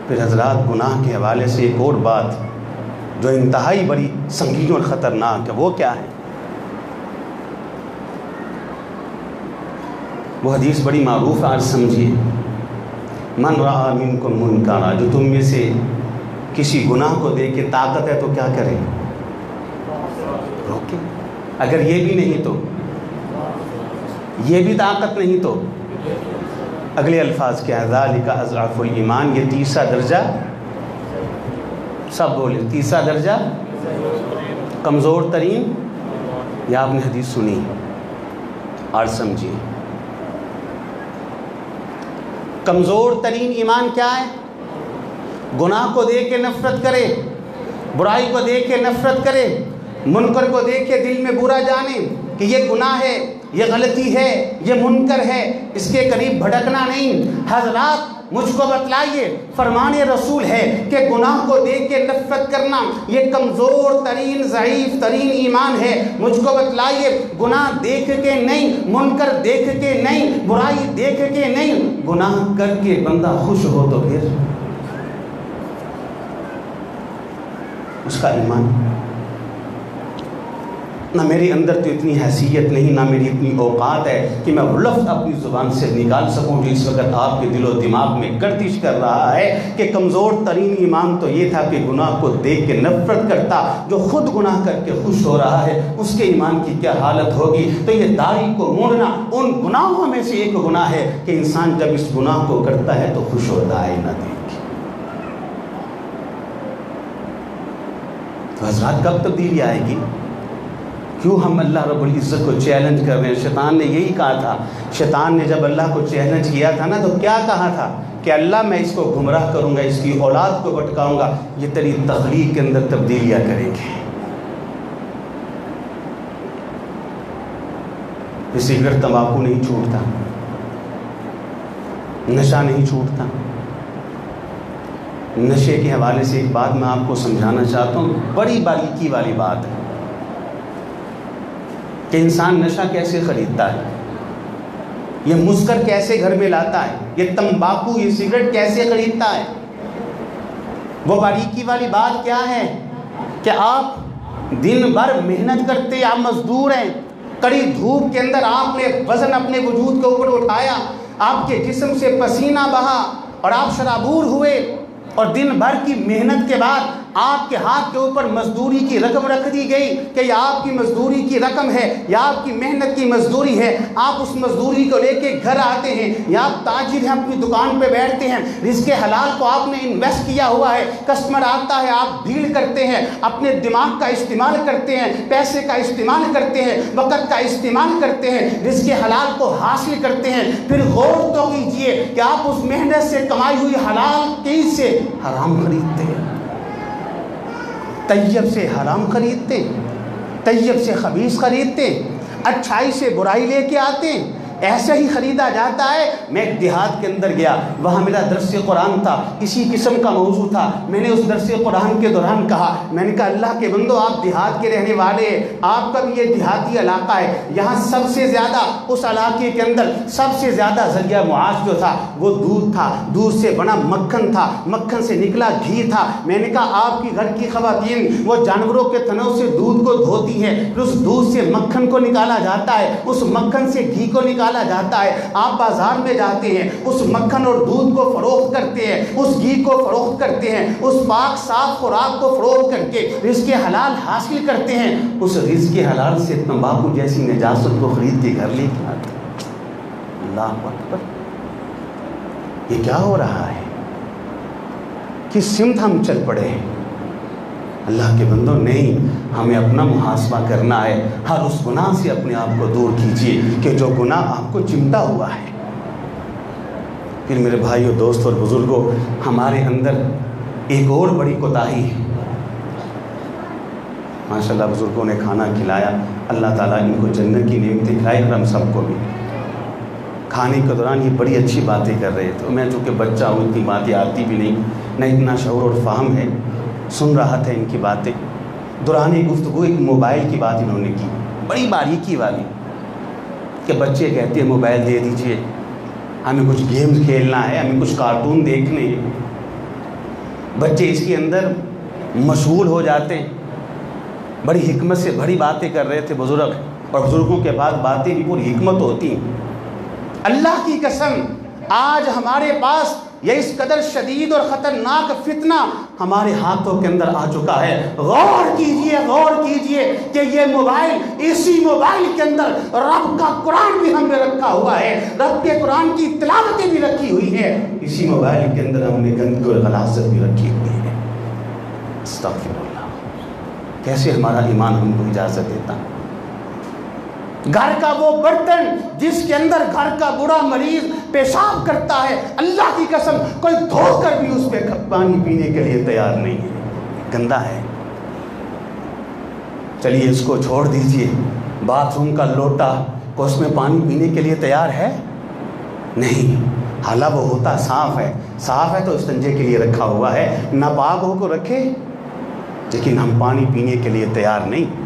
پھر حضرات گناہ کے حوالے سے ایک اور بات جو انتہائی بڑی سنگین اور خطرناک ہے وہ کیا ہے؟ وہ حدیث بڑی معروف ہے، آج سمجھیے۔ من رأى منکم منکرا، جو تم میں سے کسی گناہ کو دیکھ کے طاقت ہے تو کیا کرے؟ روکے۔ اگر یہ بھی نہیں تو یہ بھی طاقت نہیں تو اگلے الفاظ کیا ہے؟ ذالک اضعف الایمان، یہ تیسرا درجہ، سب بولے تیسرا درجہ کمزور ترین، یا آپ نے حدیث سنی اور سمجھیے کمزور ترین ایمان کیا ہے؟ گناہ کو دیکھ کے نفرت کرے، برائی کو دیکھ کے نفرت کرے، منکر کو دیکھ کے دل میں برا جانے کہ یہ گناہ ہے، یہ غلطی ہے، یہ منکر ہے، اس کے قریب بھٹکنا نہیں۔ حضرات مجھ کو بتلائیے، فرمان رسول ہے کہ گناہ کو دیکھ کے نفرت کرنا یہ کمزور ترین ضعیف ترین ایمان ہے۔ مجھ کو بتلائیے گناہ دیکھ کے نہیں، منکر دیکھ کے نہیں، برائی دیکھ کے نہیں، گناہ کر کے بندہ خوش ہو تو پھر اس کا ایمان، نہ میرے اندر تو اتنی حیثیت نہیں، نہ میری اتنی اوقات ہے کہ میں وہ لفظ اپنی زبان سے نکال سکوں جو اس وقت آپ کے دل و دماغ میں گردش کر رہا ہے کہ کمزور ترین ایمان تو یہ تھا کہ گناہ کو دیکھ کے نفرت کرتا، جو خود گناہ کر کے خوش ہو رہا ہے اس کے ایمان کی کیا حالت ہوگی۔ تو یہ داڑھی کو موڑنا ان گناہوں میں سے ایک گناہ ہے کہ انسان جب اس گناہ کو کرتا ہے تو خوش ہوتا ہے نہ دیکھ۔ تو حضرات کب تبدیلی آئے گی؟ کیوں ہم اللہ رب العزت کو چیلنج کر رہے ہیں؟ شیطان نے یہی کہا تھا، شیطان نے جب اللہ کو چیلنج کیا تھا نا تو کیا کہا تھا کہ اللہ میں اس کو گمراہ کروں گا، اس کی اولاد کو بھٹکاؤں گا، یہ تیری تخلیق کے اندر تبدیلیاں کریں گے۔ سگریٹ تمباکو نہیں چھوٹتا، نشہ نہیں چھوٹتا۔ نشے کے حوالے سے ایک بات میں آپ کو سمجھانا چاہتا ہوں، بڑی باریکی والی بات ہے کہ انسان نشہ کیسے خریدتا ہے، یہ مسکر کیسے گھر میں لاتا ہے، یہ تمباکو یہ سگریٹ کیسے خریدتا ہے۔ وہ باریکی والی بات کیا ہے کہ آپ دن بھر محنت کرتے، آپ مزدور ہیں، کڑی دھوپ کے اندر آپ نے وزن اپنے وجود کے اوپر اٹھایا، آپ کے جسم سے پسینہ بہا اور آپ شرابور ہوئے، اور دن بھر کی محنت کے بعد آپ کے ہاتھ کے اوپر مزدوری کی رقم رکھ دی گئی کہ یہ آپ کی مزدوری کی رقم ہے، یا آپ کی محنت کی مزدوری ہے۔ آپ اس مزدوری کو لے کے گھر آتے ہیں، یا آپ تاجر ہیں اپنی دکان پہ بیٹھتے ہیں، رزق حلال کو آپ نے انویسٹ کیا ہوا ہے، کسٹمر آتا ہے آپ بھیڑ کرتے ہیں، اپنے دماغ کا استعمال کرتے ہیں، پیسے کا استعمال کرتے ہیں، وقت کا استعمال کرتے ہیں، رزق حلال کو حاصل کرتے ہیں۔ پھر غور تو کیجئے کہ آپ اس محنت سے کمائی ہوئی حلال چیز سے حرام خریدتے ہیں، طیب سے حرام خریدتے، طیب سے خبیث خریدتے، اچھائی سے برائی لے کے آتے، ایسے ہی خریدا جاتا ہے۔ میں ایک دیہات کے اندر گیا، وہاں میرا درس قرآن تھا، اسی قسم کا موضوع تھا۔ میں نے اس درس قرآن کے دوران کہا، میں نے کہا اللہ کے بندو آپ دیہات کے رہنے والے ہیں، آپ کا بھی یہ دیہاتی علاقہ ہے، یہاں سب سے زیادہ اس علاقے کے اندر سب سے زیادہ ذریعہ معاش جو تھا وہ دودھ تھا، دودھ سے بنا مکھن تھا، مکھن سے نکلا گھی تھا۔ میں نے کہا آپ کی گھر کی خواتین وہ جانوروں کے تنوں سے دودھ کو دھوتی ہیں، پھر اس دودھ سے مکھن کو نکالا جاتا ہے، اس مکھن سے گھی کو نکالا نکالا جاتا ہے. آپ بازار میں جاتے ہیں, اس مکھن اور دودھ کو فروخت کرتے ہیں, اس گھی کو فروخت کرتے ہیں, اس پاک صاف خوراک کو فروخت کر کے رزق حلال حاصل کرتے ہیں. اس رزق حلال سے تمباکو جیسی نجاست کو خرید کے گھر لے کے آتے ہیں. اللہ اکبر, یہ کیا ہو رہا ہے؟ کس سمت ہم چل پڑے ہیں؟ اللہ کے بندوں, نہیں, ہمیں اپنا محاسبہ کرنا ہے. ہر اس گناہ سے اپنے آپ کو دور کیجیے کہ جو گناہ آپ کو چمٹا ہوا ہے. پھر میرے بھائیوں, دوست اور بزرگوں, ہمارے اندر ایک اور بڑی کوتاہی ہے. ماشاءاللہ بزرگوں نے کھانا کھلایا, اللہ تعالیٰ ان کو جنت کی نعمتیں کھلائے اور ہم سب کو بھی. کھانے کے دوران یہ بڑی اچھی باتیں کر رہے تھے. میں چونکہ بچہ ہوں, اتنی باتیں آتی بھی نہیں, نہ اتنا شعور اور فہم ہے. سن رہا تھا ان کی باتیں. دوران گفتگو ایک موبائل کی بات انہوں نے کی, بڑی باریکی والی, کہ بچے کہتے ہیں موبائل دے دیجئے, ہمیں کچھ گیمز کھیلنا ہے, ہمیں کچھ کارٹون دیکھنے ہیں. بچے اس کے اندر مشغول ہو جاتے ہیں. بڑی حکمت سے بڑی باتیں کر رہے تھے بزرگ, اور بزرگوں کے بعد باتیں بھی پوری حکمت ہوتی ہیں. اللہ کی قسم, آج ہمارے پاس یہ اس قدر شدید اور خطرناک فتنہ ہمارے ہاتھوں کے اندر آ چکا ہے. غور کیجئے کہ یہ موبائل, اسی موبائل کے اندر رب کا قرآن بھی ہم نے رکھا ہوا ہے, رب کے قرآن کی تلاوتیں بھی رکھی ہوئی ہیں. اسی موبائل کے اندر ہم نے گندگی اور غلاظت بھی رکھی ہوئی ہے. استغفر اللہ, کیسے ہمارا ایمان ہم کو اجازت دیتا؟ گھر کا وہ برتن جس کے اندر گھر کا بوڑھا مریض پیشاب کرتا ہے, اللہ کی قسم کوئی دھو کر بھی اس پہ پانی پینے کے لیے تیار نہیں ہے, گندا ہے. چلیے اس کو چھوڑ دیجئے, باتھ روم کا لوٹا کو اس میں پانی پینے کے لیے تیار ہے؟ نہیں. حالانکہ وہ ہوتا صاف ہے تو استنجے کے لیے رکھا ہوا ہے, ناپاک ہو کو رکھے, لیکن ہم پانی پینے کے لیے تیار نہیں.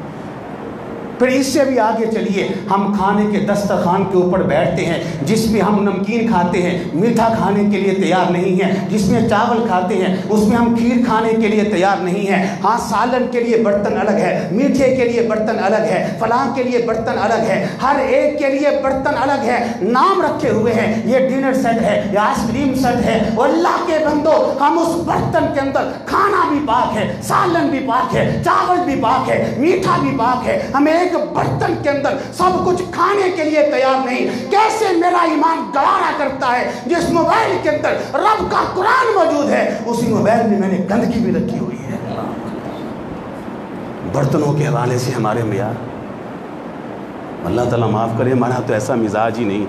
پھر اس سے بھی آگے چلیے, ہم کھانے کے دسترخوان کے اوپر بیٹھتے ہیں جس میں ہم نمکین کھاتے ہیں, میٹھا کھانے کے لیے تیار نہیں ہیں. جس میں چاول کھاتے ہیں اس میں ہم کھیر کھانے کے لیے تیار نہیں ہیں. ہاں, سالن کے لیے برتن الگ ہے, میٹھے کے لیے برتن الگ ہے, فلاں کے لیے برتن الگ ہے, ہر ایک کے لیے برتن الگ ہے, نام رکھے ہوئے ہیں. یہ ڈنر سیٹ ہے, یہ آئس کریم سیٹ ہے. اللہ کے بندو, ہم اس برتن کے اندر کھانا بھی پاک ہے, سالن بھی پاک ہے, چاول بھی پاک ہے, میٹھا بھی پاک ہے, ہمیں ایک برتن کے اندر سب کچھ کھانے کے لیے تیار نہیں. کیسے میرا ایمان گوارا کرتا ہے جس موبائل کے اندر رب کا قرآن موجود ہے, اسی موبائل میں میں نے گندگی بھی رکھی ہوئی ہے. برتنوں کے حوالے سے ہمارے معیار, اللہ تعالیٰ معاف کرے, ہمارا تو ایسا مزاج ہی نہیں.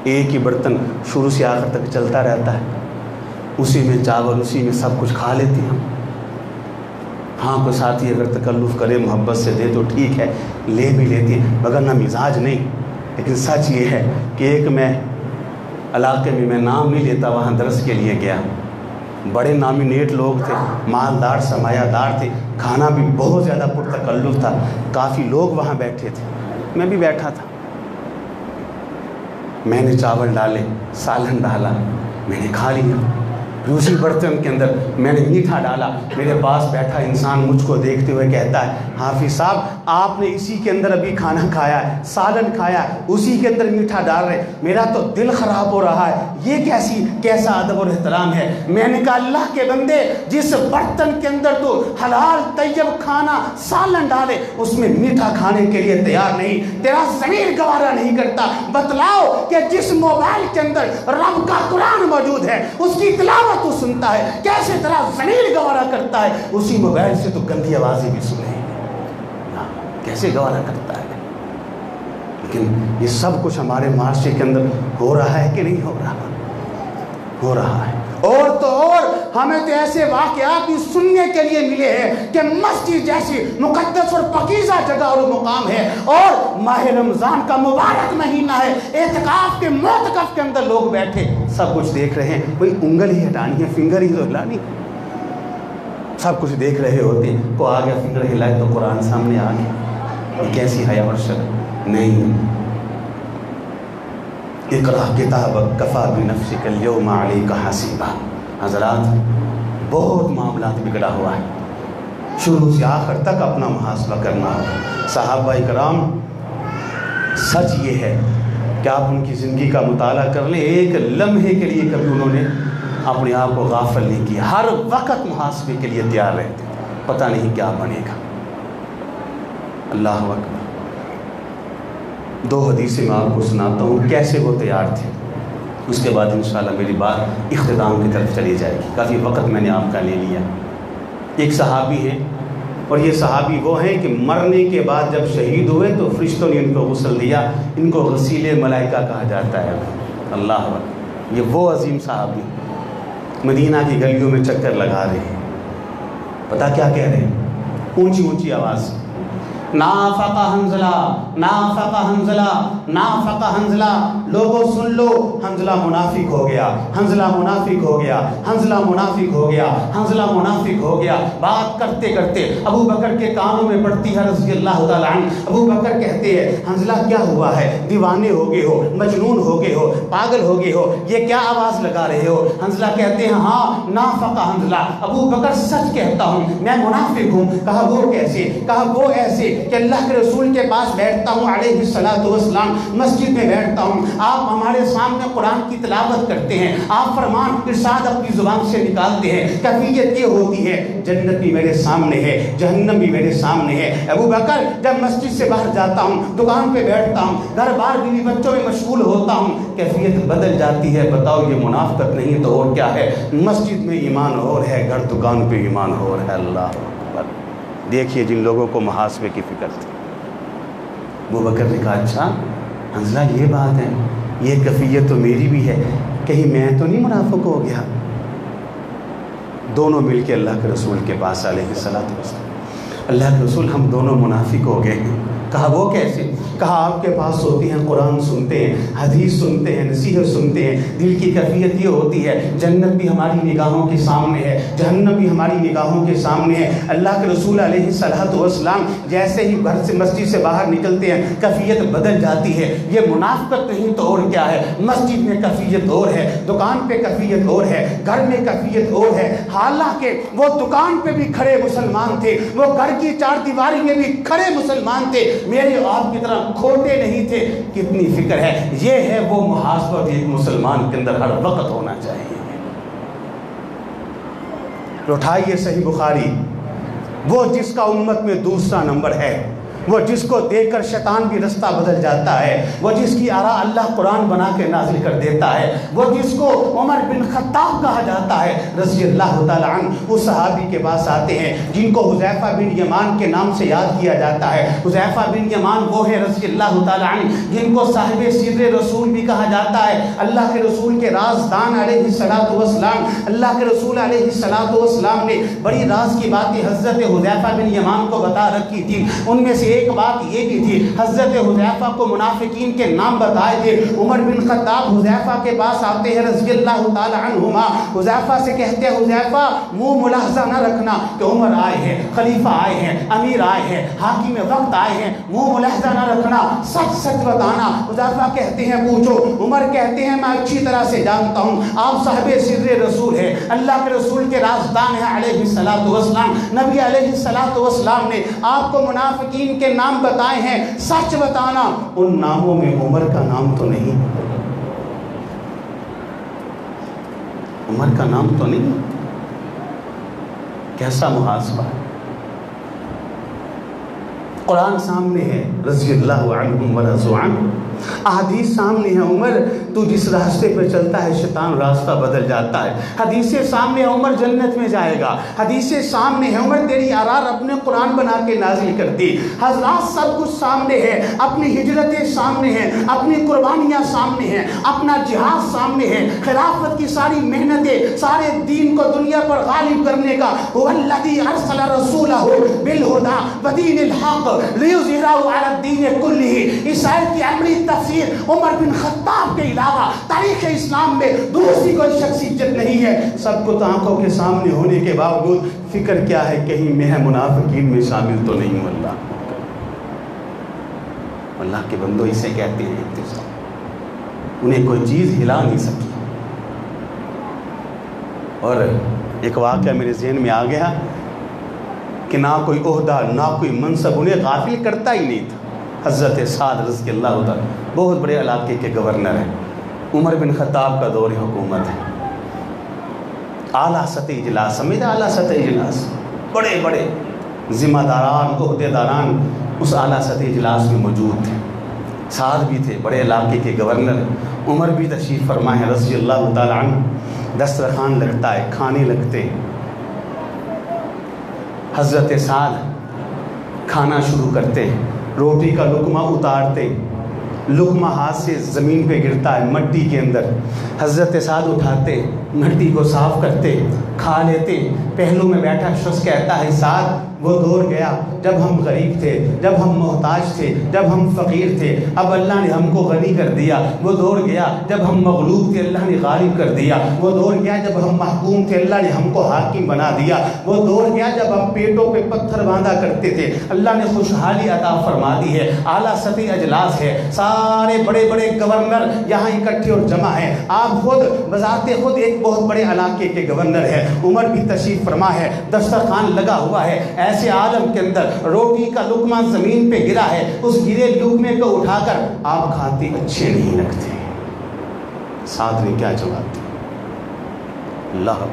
ایک ہی برتن شروع سے آخر تک چلتا رہتا ہے, اسی میں چاول, اسی میں سب کچھ کھا لیتے ہیں. ہاں, کوئی ساتھی اگر تکلف کرے, محبت سے دے تو ٹھیک ہے, لے بھی لیتے ہیں, مگر نہ مزاج نہیں. لیکن سچ یہ ہے کہ ایک میں علاقے میں نام نہیں لیتا, وہاں درس کے لیے گیا. بڑے نامینیٹ لوگ تھے, مالدار سرمایہ دار تھے, کھانا بھی بہت زیادہ پرتکلف تھا, کافی لوگ وہاں بیٹھے تھے, میں بھی بیٹھا تھا. میں نے چاول ڈالے, سالن ڈالا, میں نے کھا لیا. اسی برتن کے اندر میں نے میٹھا ڈالا. میرے پاس بیٹھا انسان مجھ کو دیکھتے ہوئے کہتا ہے, حافظ صاحب آپ نے اسی کے اندر ابھی کھانا کھایا ہے, سالن کھایا ہے, اسی کے اندر میٹھا ڈال رہے, میرا تو دل خراب ہو رہا ہے, یہ کیسا ادب اور احترام ہے. میں نے کہا, اللہ کے بندے, جس برتن کے اندر تو حلال طیب کھانا سالن ڈالے, اس میں میٹھا کھانے کے لیے تیار نہیں, تیرا ضمیر گوارا نہیں کرتا. بتلاؤ کہ جس موبائل کے اندر رب کا قرآن موجود ہے, اس کی تلاوت تو سنتا ہے, کیسے تیرا ضمیر گوارا کرتا ہے اسی موبائل سے تو گندی آوازیں بھی سنے, کیسے گوارا کرتا ہے. لیکن یہ سب کچھ ہمارے معاشرے کے اندر ہو رہا ہے کہ نہیں ہو رہا؟ ہو رہا ہے. اور تو اور ہمیں تو ایسے واقعات بھی سننے کے لیے ملے ہیں کہ مسجد جیسی مقدس اور پاکیزہ جگہ اور مقام ہے, اور ماہ رمضان کا مبارک مہینہ ہے, اعتکاف کے معتکف کے اندر لوگ بیٹھے سب کچھ دیکھ رہے ہیں. کوئی انگل ہی ہٹانی ہے, فنگر ہی تو ہلانی, سب کچھ دیکھ رہے ہوتے ہیں. کو آ گیا فنگر ہلائے تو قرآن سامنے آ گیا, یہ کیسی حیا اور شرم نہیں. اقرأ کتابک کفیٰ بنفسک اليوم علیک حسیبا. حضرات, بہت معاملات بگڑا ہوا ہے, شروع سے آخر تک اپنا محاسبہ کرنا ہوگا. صحابہ کرام, سچ یہ ہے کہ آپ ان کی زندگی کا مطالعہ کر لیں، ایک لمحے کے لیے کبھی انہوں نے اپنے آپ کو غافل نہیں کیا، ہر وقت محاسبے کے لیے تیار رہتے، پتہ نہیں کیا بنے گا۔ اللہ اکبر۔ 2 حدیثیں میں آپ کو سناتا ہوں کیسے وہ تیار تھے، اس کے بعد انشاءاللہ میری بات اختتام کی طرف چلی جائے گی، کافی وقت میں نے آپ کا لے لیا۔ ایک صحابی ہے، اور یہ صحابی وہ ہیں کہ مرنے کے بعد جب شہید ہوئے تو فرشتوں نے ان کو غسل دیا، ان کو غسیل ملائکہ کہا جاتا ہے۔ اللہ اکبر۔ یہ وہ عظیم صحابی مدینہ کی گلیوں میں چکر لگا رہے ہیں، پتہ کیا کہہ رہے ہیں؟ اونچی اونچی آواز، نافق حنظلہ، نافق حنظلہ، نافق حنظلہ، لوگوں سن لو، حنظلہ منافق ہو گیا، حنظلہ منافق ہو گیا، حنظلہ منافق ہو گیا، حنظلہ منافق ہو گیا۔ بات کرتے کرتے ابو بکر کے کانوں میں پڑتی ہے رضی اللہ تعالیٰ عنہ۔ ابو بکر کہتے ہیں حنظلہ کیا ہوا ہے؟ دیوانے ہو گئے ہو، مجنون ہو گئے ہو، پاگل ہو گئے ہو، یہ کیا آواز لگا رہے ہو؟ حنظلہ کہتے ہیں ہاں نافق حنظلہ، ابو بکر سچ کہتا ہوں، میں منافق ہوں۔ کہا وہ کیسے؟ کہا وہ ایسے کہ اللہ کے رسول کے پاس بیٹھتا ہوں علیہ الصلاۃ والسلام، مسجد میں بیٹھتا ہوں، آپ ہمارے سامنے قرآن کی تلاوت کرتے ہیں، آپ فرمان ارشاد اپنی زبان سے نکالتے ہیں، کیفیت یہ ہوتی ہے جنت بھی میرے سامنے ہے، جہنم بھی میرے سامنے ہے۔ ابو بکر جب مسجد سے باہر جاتا ہوں، دکان پہ بیٹھتا ہوں، گھر بار بیوی بچوں میں مشغول ہوتا ہوں، کیفیت بدل جاتی ہے۔ بتاؤ یہ منافقت نہیں تو اور کیا ہے؟ مسجد میں ایمان اور ہے، گھر دکان پہ ایمان اور ہے۔ اللہ اکبر۔ دیکھیے جن لوگوں کو محاسبے کی فکر تھی، ابو بکر نے کہا اچھا حنظلہ یہ بات ہے، یہ کیفیت تو میری بھی ہے، کہیں میں تو نہیں منافق ہو گیا؟ دونوں مل کے اللہ کے رسول کے پاس علیہ الصلوۃ والسلام، اللہ کے رسول ہم دونوں منافق ہو گئے ہیں۔ کہا وہ کیسے؟ کہا آپ کے پاس ہوتی ہیں، قرآن سنتے ہیں، حدیث سنتے ہیں، نصیحت سنتے ہیں، دل کی کیفیت یہ ہوتی ہے جنت بھی ہماری نگاہوں کے سامنے ہے، جہنم بھی ہماری نگاہوں کے سامنے ہے۔ اللہ کے رسول علیہ الصلوۃ والسلام جیسے ہی گھر سے مسجد سے باہر نکلتے ہیں کیفیت بدل جاتی ہے۔ یہ منافقت نہیں تو اور کیا ہے؟ مسجد میں کیفیت اور ہے، دکان پہ کیفیت اور ہے، گھر میں کیفیت اور ہے۔ حالانکہ وہ دکان پہ بھی کھڑے مسلمان تھے، وہ گھر کی چار دیواری میں بھی کھڑے مسلمان تھے، میرے آپ کی طرح کھوٹے نہیں تھے۔ کتنی فکر ہے! یہ ہے وہ محاسبہ ایک مسلمان کے اندر ہر وقت ہونا چاہیے۔ اٹھائیے صحیح بخاری، وہ جس کا امت میں دوسرا نمبر ہے، وہ جس کو دیکھ کر شیطان بھی رستہ بدل جاتا ہے، وہ جس کی آراء اللہ قرآن بنا کے نازل کر دیتا ہے، وہ جس کو عمر بن خطاب کہا جاتا ہے رضی اللہ تعالیٰ عنہ، اس صحابی کے پاس آتے ہیں جن کو حذیفہ بن یمان کے نام سے یاد کیا جاتا ہے۔ حذیفہ بن یمان وہ ہے رضی اللہ تعالیٰ عنہ جن کو صاحب سر رسول بھی کہا جاتا ہے، اللہ کے رسول کے رازدان علیہ الصلوۃ والسلام۔ اللہ کے رسول علیہ الصلوۃ والسلام نے بڑی راز کی باتیں حضرت حذیفہ بن یمان کو بتا رکھی تھی، ان میں سے ایک بات یہ بھی تھی، حضرت حذیفہ کو منافقین کے نام بتائے تھے۔ عمر بن خطاب حذیفہ کے پاس آتے ہیں رضی اللہ تعالی عنہما، حذیفہ سے کہتے ہیں حذیفہ منہ ملاحظہ نہ رکھنا کہ عمر آئے ہیں، خلیفہ آئے ہیں، امیر آئے ہیں، حاکم وقت آئے ہیں، منہ ملاحظہ نہ رکھنا، سچ سچ بتانا۔ حذیفہ کہتے ہیں پوچھو، عمر کہتے ہیں میں اچھی طرح سے جانتا ہوں آپ صاحب سر رسول ہیں، اللہ کے رسول کے رازدان ہیں علیہ الصلوۃ والسلام، نبی علیہ الصلوۃ والسلام نے آپ کو منافقین کے نام بتائے ہیں، سچ بتانا۔ ان ناموں میں عمر کا نام تو نہیں، عمر کا نام تو نہیں۔ کیسا محاسبہ! قرآن سامنے ہے رضی اللہ عنہم ورضوا عنہ، احادیث سامنے ہے، عمر تو جس راستے پہ چلتا ہے شیطان راستہ بدل جاتا ہے، حدیثیں سامنے ہے، عمر جنت میں جائے گا، حدیثیں سامنے ہے، عمر تیری آراء اپنے قرآن بنا کے نازل کرتی، حضرات سب کچھ سامنے ہے، اپنی ہجرتیں سامنے ہیں، اپنی قربانیاں سامنے ہیں، اپنا جہاد سامنے ہے، خلافت کی ساری محنتیں، سارے دین کو دنیا پر غالب کرنے کا، هو الذی ارسل رسولہ بالہدی ودین الحق لیظہرہ علی الدین کلہ۔ اس آیت کی عملی تفسیر عمر بن خطاب کے علاوہ تاریخ اسلام میں دوسری کوئی شخصیت نہیں ہے۔ سب کو آنکھوں کے سامنے ہونے کے باوجود فکر کیا ہے کہیں میں منافقین میں شامل تو نہیں ہوں۔ اللہ کے بندوں اسے کہتے ہیں انتصاب، انہیں کوئی چیز ہلا نہیں سکی۔ اور ایک واقعہ میرے ذہن میں آ گیا کہ نہ کوئی عہدہ نہ کوئی منصب انہیں غافل کرتا ہی نہیں تھا۔ حضرت سعد رضی اللہ تعالیٰ بہت بڑے علاقے کے گورنر ہیں، عمر بن خطاب کا دور حکومت ہے، اعلیٰ سطحی اجلاس، سمجھے اعلیٰ سطحی اجلاس، بڑے بڑے ذمہ داران عہدے داران اس اعلیٰ سطحی اجلاس میں موجود تھے، سعد بھی تھے، بڑے علاقے کے گورنر، عمر بھی تشریف فرما ہے رضی اللہ تعالیٰ عنہ۔ دسترخوان لگتا ہے، کھانے لگتے، حضرت سعد کھانا شروع کرتے، روٹی کا لقمہ اتارتے، لقمہ ہاتھ سے زمین پہ گرتا ہے مٹی کے اندر، حضرت سعد اٹھاتے، مٹی کو صاف کرتے، کھا لیتے۔ پہلو میں بیٹھا شخص کہتا ہے سعد وہ دور گیا جب ہم غریب تھے، جب ہم محتاج تھے، جب ہم فقیر تھے، اب اللہ نے ہم کو غنی کر دیا۔ وہ دور گیا جب ہم مغلوب تھے، اللہ نے غالب کر دیا۔ وہ دور گیا جب ہم محکوم تھے، اللہ نے ہم کو حاکم بنا دیا۔ وہ دور گیا جب ہم پیٹوں پہ پتھر باندھا کرتے تھے، اللہ نے خوشحالی عطا فرما دی ہے۔ اعلیٰ سطحی اجلاس ہے، سارے بڑے بڑے گورنر یہاں اکٹھے اور جمع ہیں۔ آپ خود بذات خود ایک بہت بڑے علاقے کے گورنر ہیں، عمر بھی تشریف فرما ہے، دسترخوان لگا ہوا ہے۔ ایسے عالم کے اندر روٹی کا لقمہ زمین پہ گرا ہے، اس گرے لقمے کو اٹھا کر آپ کھاتے، اچھے نہیں لگتے۔ سعد نے کیا جواب دیا؟ اللہ،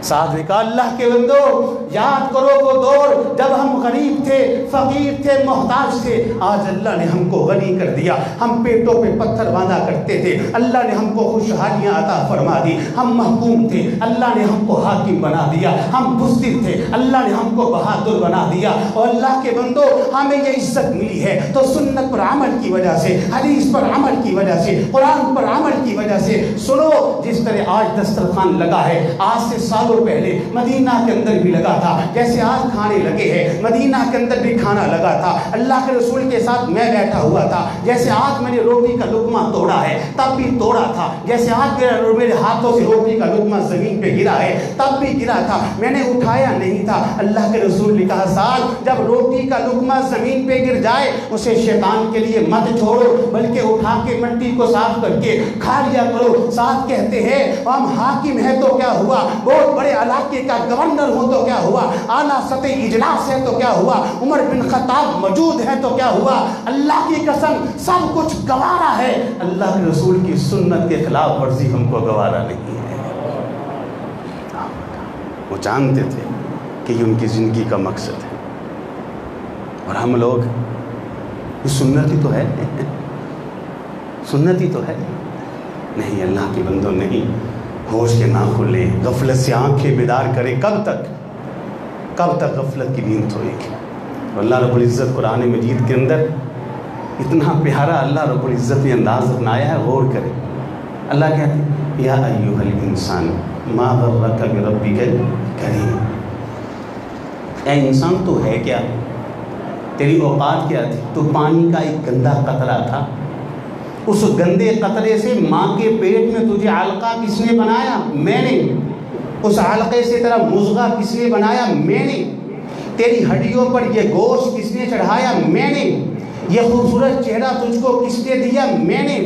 سعد نے کہا اللہ کے بندو یاد کرو وہ دور جب ہم غریب تھے، فقیر تھے، محتاج تھے، آج اللہ نے ہم کو غنی کر دیا۔ ہم پیٹوں پہ پتھر باندھا کرتے تھے، اللہ نے ہم کو خوشحالیاں عطا فرما دی۔ ہم محکوم تھے، اللہ نے ہم کو حاکم بنا دیا۔ ہم بزدل تھے، اللہ نے ہم کو بہادر بنا دیا۔ اور اللہ کے بندو ہمیں یہ عزت ملی ہے تو سنت پر عمل کی وجہ سے، حدیث پر عمل کی وجہ سے، قرآن پر عمل کی وجہ سے۔ سنو، جس طرح آج دسترخوان لگا ہے، آج سے سالوں پہلے مدینہ کے اندر بھی لگا تھا، جیسے آج کھانے لگے ہیں، مدینہ کے اندر بھی کھانا لگا تھا۔ اللہ کے رسول کے ساتھ میں بیٹھا ہوا تھا، جیسے آج میں نے روٹی کا لقمہ توڑا ہے تب بھی توڑا تھا، جیسے آج میرے ہاتھوں سے روٹی کا لقمہ زمین پہ گرا ہے تب بھی گرا تھا، میں نے اٹھایا نہیں تھا۔ اللہ کے رسول نے کہا سعد جب روٹی کا لقمہ زمین پہ گر جائے اسے شیطان کے لیے مت چھوڑو، بلکہ اٹھا کے مٹی کو صاف کر کے کھا لیا کرو۔ سعد کہتے ہیں ہم حاکم ہیں تو کیا ہوا، بہت بڑے علاقے کا گورنر ہو تو کیا ہوا، اعلیٰ سطحی اجلاس ہے تو کیا ہوا، عمر بن خطاب موجود ہے تو کیا ہوا، اللہ کی قسم سب کچھ گوارا ہے، اللہ کے رسول کی سنت کے خلاف ورزی ہم کو گوارا نہیں ہے۔ وہ جانتے تھے کہ یہ ان کی زندگی کا مقصد ہے، اور ہم لوگ یہ سنت ہی تو ہے، سنت ہی تو ہے نہیں۔ اللہ کے بندوں نہیں، ہوش کے نہ کھلے، غفلت سے آنکھیں بیدار کرے، کب تک غفلت کی نیند سوئے گی۔ اللہ رب العزت قرآن مجید کے اندر اتنا پیارا اللہ رب العزت نے انداز اپنایا ہے، غور کرے۔ اللہ کہتے ہیں یا ایھا الانسان ما غرک بربک الکریم، اے انسان تو ہے کیا، تیری اوقات کیا تھی، تو پانی کا ایک گندا قطرہ تھا، اس گندے قطرے سے ماں کے پیٹ میں تجھے علقہ کس نے بنایا، میں نے، اس علقے سے تیرا مضغہ کس نے بنایا، میں نے، تیری ہڈیوں پر یہ گوشت کس نے چڑھایا، میں نے، یہ خوبصورت چہرہ تجھ کو کس نے دیا، میں نے،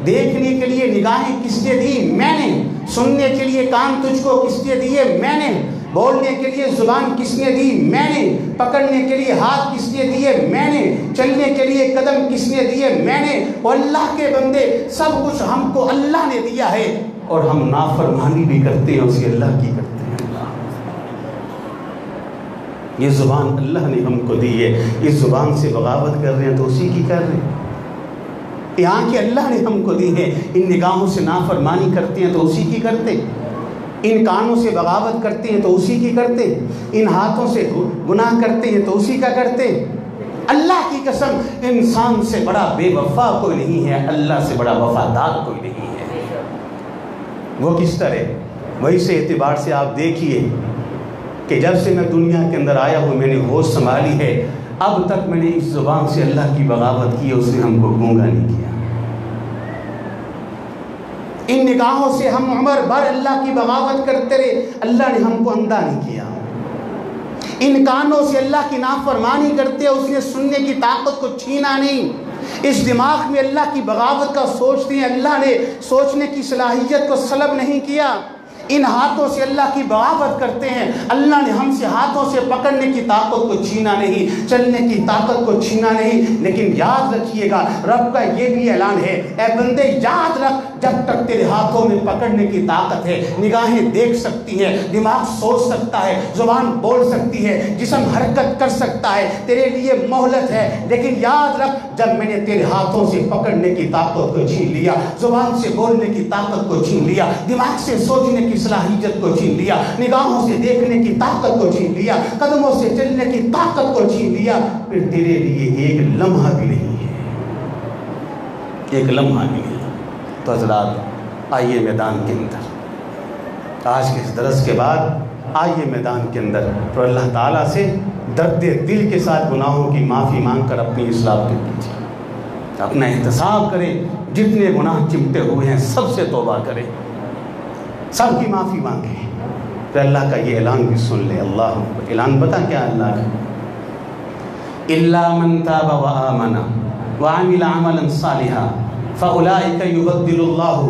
دیکھنے کے لیے نگاہیں کس نے دی، میں نے، سننے کے لیے کان تجھ کو کس نے دیے، میں نے، بولنے کے لیے زبان کس نے دی، میں نے، پکڑنے کے لیے ہاتھ کس نے دیے، میں نے، چلنے کے لیے قدم کس نے دیے، میں نے۔ اور اللہ کے بندے سب کچھ ہم کو اللہ نے دیا ہے، اور ہم نافرمانی بھی کرتے ہیں، اسی اللہ کی کرتے ہیں۔ یہ زبان اللہ نے ہم کو دی ہے، اس زبان سے بغاوت کر رہے ہیں تو اسی کی کر رہے ہیں۔ یہ آنکھیں اللہ نے ہم کو دی ہے، ان نگاہوں سے نافرمانی کرتے ہیں تو اسی کی کرتے، ان کانوں سے بغاوت کرتے ہیں تو اسی کی کرتے، ان ہاتھوں سے گناہ کرتے ہیں تو اسی کا کرتے۔ اللہ کی قسم انسان سے بڑا بے وفا کوئی نہیں ہے، اللہ سے بڑا وفادار کوئی نہیں ہے۔ وہ کس طرح، وہی سے اعتبار سے آپ دیکھیے کہ جب سے میں دنیا کے اندر آیا ہوں میں نے ہوش سنبھالی ہے، اب تک میں نے اس زبان سے اللہ کی بغاوت کی ہے، اس نے ہم کو گونگا نہیں کیا۔ ان نگاہوں سے ہم عمر بھر اللہ کی بغاوت کرتے رہے، اللہ نے ہم کو اندھا نہیں کیا۔ ان کانوں سے اللہ کی نافرمانی کرتے، اس نے سننے کی طاقت کو چھینا نہیں۔ اس دماغ میں اللہ کی بغاوت کا سوچتے ہیں، اللہ نے سوچنے کی صلاحیت کو سلب نہیں کیا۔ ان ہاتھوں سے اللہ کی بغاوت کرتے ہیں، اللہ نے ہم سے ہاتھوں سے پکڑنے کی طاقت کو چھینا نہیں، چلنے کی طاقت کو چھینا نہیں۔ لیکن یاد رکھیے گا رب کا یہ بھی اعلان ہے، اے بندے یاد رکھ، جب تک تیرے ہاتھوں میں پکڑنے کی طاقت ہے، نگاہیں دیکھ سکتی ہیں، دماغ سوچ سکتا ہے، زبان بول سکتی ہے، جسم حرکت کر سکتا ہے، تیرے لیے مہلت ہے۔ لیکن یاد رکھ، جب میں نے تیرے ہاتھوں سے پکڑنے کی طاقت کو چھین لیا، زبان سے بولنے کی طاقت کو چھین لیا، دماغ سے سوچنے کی صلاحیت کو چھین لیا، نگاہوں سے دیکھنے کی طاقت کو چھین لیا، قدموں سے چلنے کی طاقت کو چھین لیا، پھر تیرے لیے ایک لمحہ بھی نہیں ہے، ایک لمحہ بھی نہیں ہے۔ تو حضرات آئیے میدان کے اندر، آج کے اس درس کے بعد آئیے میدان کے اندر تو اللہ تعالیٰ سے درد دل کے ساتھ گناہوں کی معافی مانگ کر اپنی اصلاح کے پیچھے اپنا احتساب کریں، جتنے گناہ چمٹے ہوئے ہیں سب سے توبہ کریں، سب کی معافی مانگیں۔ پھر اللہ کا یہ اعلان بھی سن لے، اللہ اعلان بتا کیا اللہ کا، الا من تاب وآمن وعمل عملا صالحا فاولئک یبدل اللہ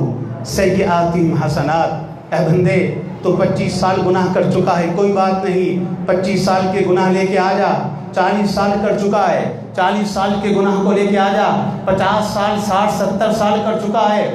سیئاتہم حسنات۔ اے بندے تو 25 سال گناہ کر چکا ہے، کوئی بات نہیں، 25 سال کے گناہ لے کے آ جا، 40 سال کر چکا ہے، 40 سال کے گناہ کو لے کے آ جا، 50 سال 60 70 سال کر چکا ہے،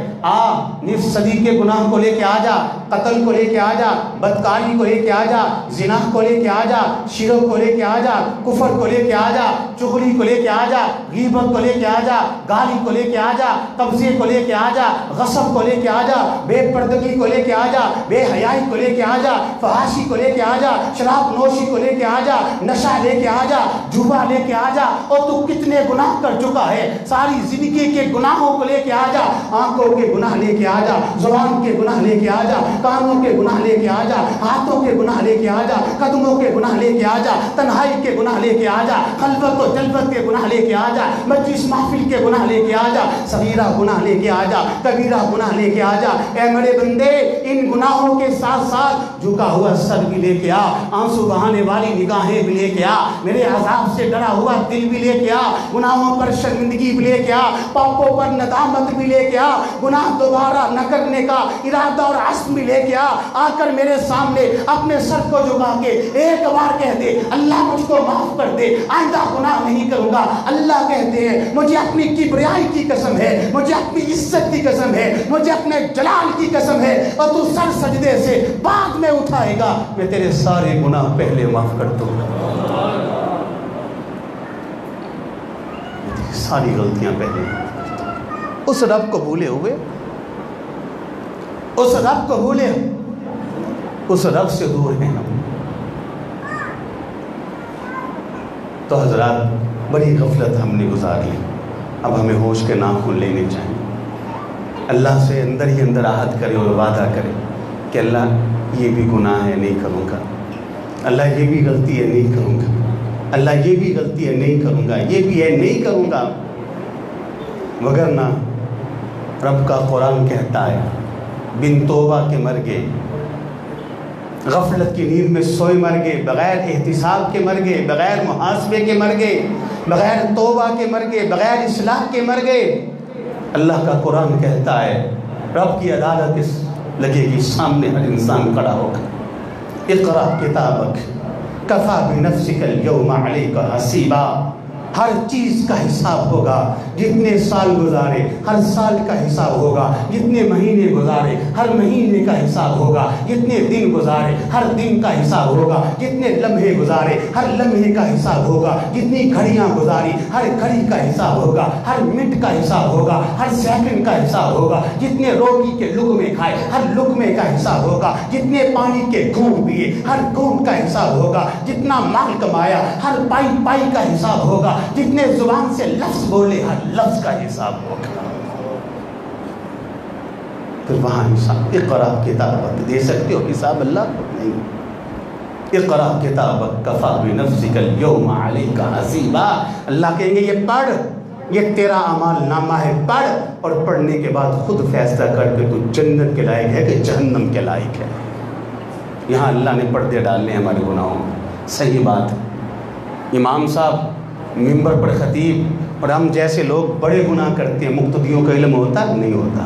نصف صدی کے گناہ کو لے کے آ جا، قتل کو لے کے آ جا، بدکاری کو لے کے آ جا، زنا کو لے کے آ جا، شرک کو لے کے آ جا، کفر کو لے کے آ جا، چغلی کو لے کے آ جا، غیبت کو لے کے آ جا، گالی کو لے کے آ جا، قبضے کو لے کے آ جا، غصب کو لے کے آ جا، بے پردگی کو لے کے آ جا، بے حیائی کو لے کے آ جا، فحاشی کو لے کے آ جا، شراب نوشی کو لے کے آ جا، نشہ لے کے آ جا، جوا لے کے آ جا، اور تو کتنے گناہ کر چکا ہے، ساری زندگی کے گناہوں کو لے کے آ جا، آنکھوں کے گناہ لے کے آ جا، زبان کے گناہ لے کے آ جا، کانوں کے گناہ لے کے آ جا، ہاتھوں کے گناہ لے کے آ جا، قدموں کے گناہ لے کے آ جا، تنہائی کے گناہ لے کے آ جا، خلوت و جلوت کے گناہ لے کے آ جا، مجلس محفل کے گناہ لے کے آ جا، صغیرہ گناہ لے کے آ جا، کبیرہ گناہ لے کے آ جا۔ اے میرے بندے ان گناہوں کے ساتھ ساتھ جھکا ہوا سر بھی لے کے آ، آنسو بہانے والی نگاہیں بھی لے کے آ، میرے عذاب سے ڈرا ہوا دل بھی لے کے آ، گناہوں پر شرمندگی بھی لے کے آ، پاپوں پر ندامت بھی لے کے آ، گناہ دوبارہ نہ کرنے کا ارادہ اور عزم بھی لے کے آ کر میرے سامنے اپنے سر کو جھکا کے ایک بار کہہ دے اللہ مجھ کو معاف کر دے، آئندہ گناہ نہیں کروں گا۔ اللہ کہتے ہیں مجھے اپنی کبریائی کی قسم ہے، مجھے اپنی عزت کی قسم ہے، مجھے اپنے جلال کی قسم ہے، اور تو سر سجدے سے بعد میں اٹھائے گا، میں تیرے سارے گناہ پہلے معاف کر دوں گا، ساری غلطیاں پہلے۔ اس رب کو بھولے ہوئے، اس رب کو بھولے، اس رب سے دور ہیں ہم۔ تو حضرات بڑی غفلت ہم نے گزار لی، اب ہمیں ہوش کے ناخن لینے چاہیے، اللہ سے اندر ہی اندر عہد کرے اور وعدہ کرے کہ اللہ یہ بھی گناہ ہے نہیں کروں گا، اللہ یہ بھی غلطی ہے نہیں کروں گا، اللہ یہ بھی غلطی ہے نہیں کروں گا، یہ بھی ہے نہیں کروں گا۔ وگرنہ رب کا قرآن کہتا ہے بن توبہ کے مر گئے، غفلت کی نیند میں سوئے مر گئے، بغیر احتساب کے مر گئے، بغیر محاسبے کے مر گئے، بغیر توبہ کے مر گئے، بغیر اصلاح کے مر گئے۔ اللہ کا قرآن کہتا ہے رب کی عدالت اس لگے گی، سامنے ہر انسان کھڑا ہوگا، اقرأ کتابک کفی بنفسک اليوم علیک حسیبا، ہر چیز کا حساب ہوگا، جتنے سال گزارے ہر سال کا حساب ہوگا، جتنے مہینے گزارے ہر مہینے کا حساب ہوگا، جتنے دن گزارے ہر دن کا حساب ہوگا، جتنے لمحے گزارے ہر لمحے کا حساب ہوگا، جتنی گھڑیاں گزاری ہر گھڑی کا حساب ہوگا، ہر منٹ کا حساب ہوگا، ہر سیکنڈ کا حساب ہوگا، جتنے روٹی کے لقمے کھائے ہر لقمے کا حساب ہوگا، جتنے پانی کے گھونٹ پیے ہر گھونٹ کا حساب ہوگا، جتنا مال کمایا ہر پائی پائی کا حساب ہوگا، جتنے زبان سے لفظ بولے ہر لفظ کا حساب ہوگا۔ پھر وہاں حساب، اقرأ کتابک، دے سکتے ہو حساب اللہ نہیں، اقرأ کتابک کفی بنفسک اليوم علیک حسیبا، اللہ کہیں گے یہ پڑھ، یہ تیرا اعمال نامہ ہے، پڑھ، اور پڑھنے کے بعد خود فیصلہ کر کے تو جنت کے لائق ہے کہ جہنم کے لائق ہے۔ یہاں اللہ نے پردے ڈالنے ہیں ہمارے گناہوں میں، صحیح بات ہے۔ امام صاحب ممبر پر خطیب اور ہم جیسے لوگ بڑے گناہ کرتے ہیں، مقتدیوں کا علم ہوتا نہیں ہوتا،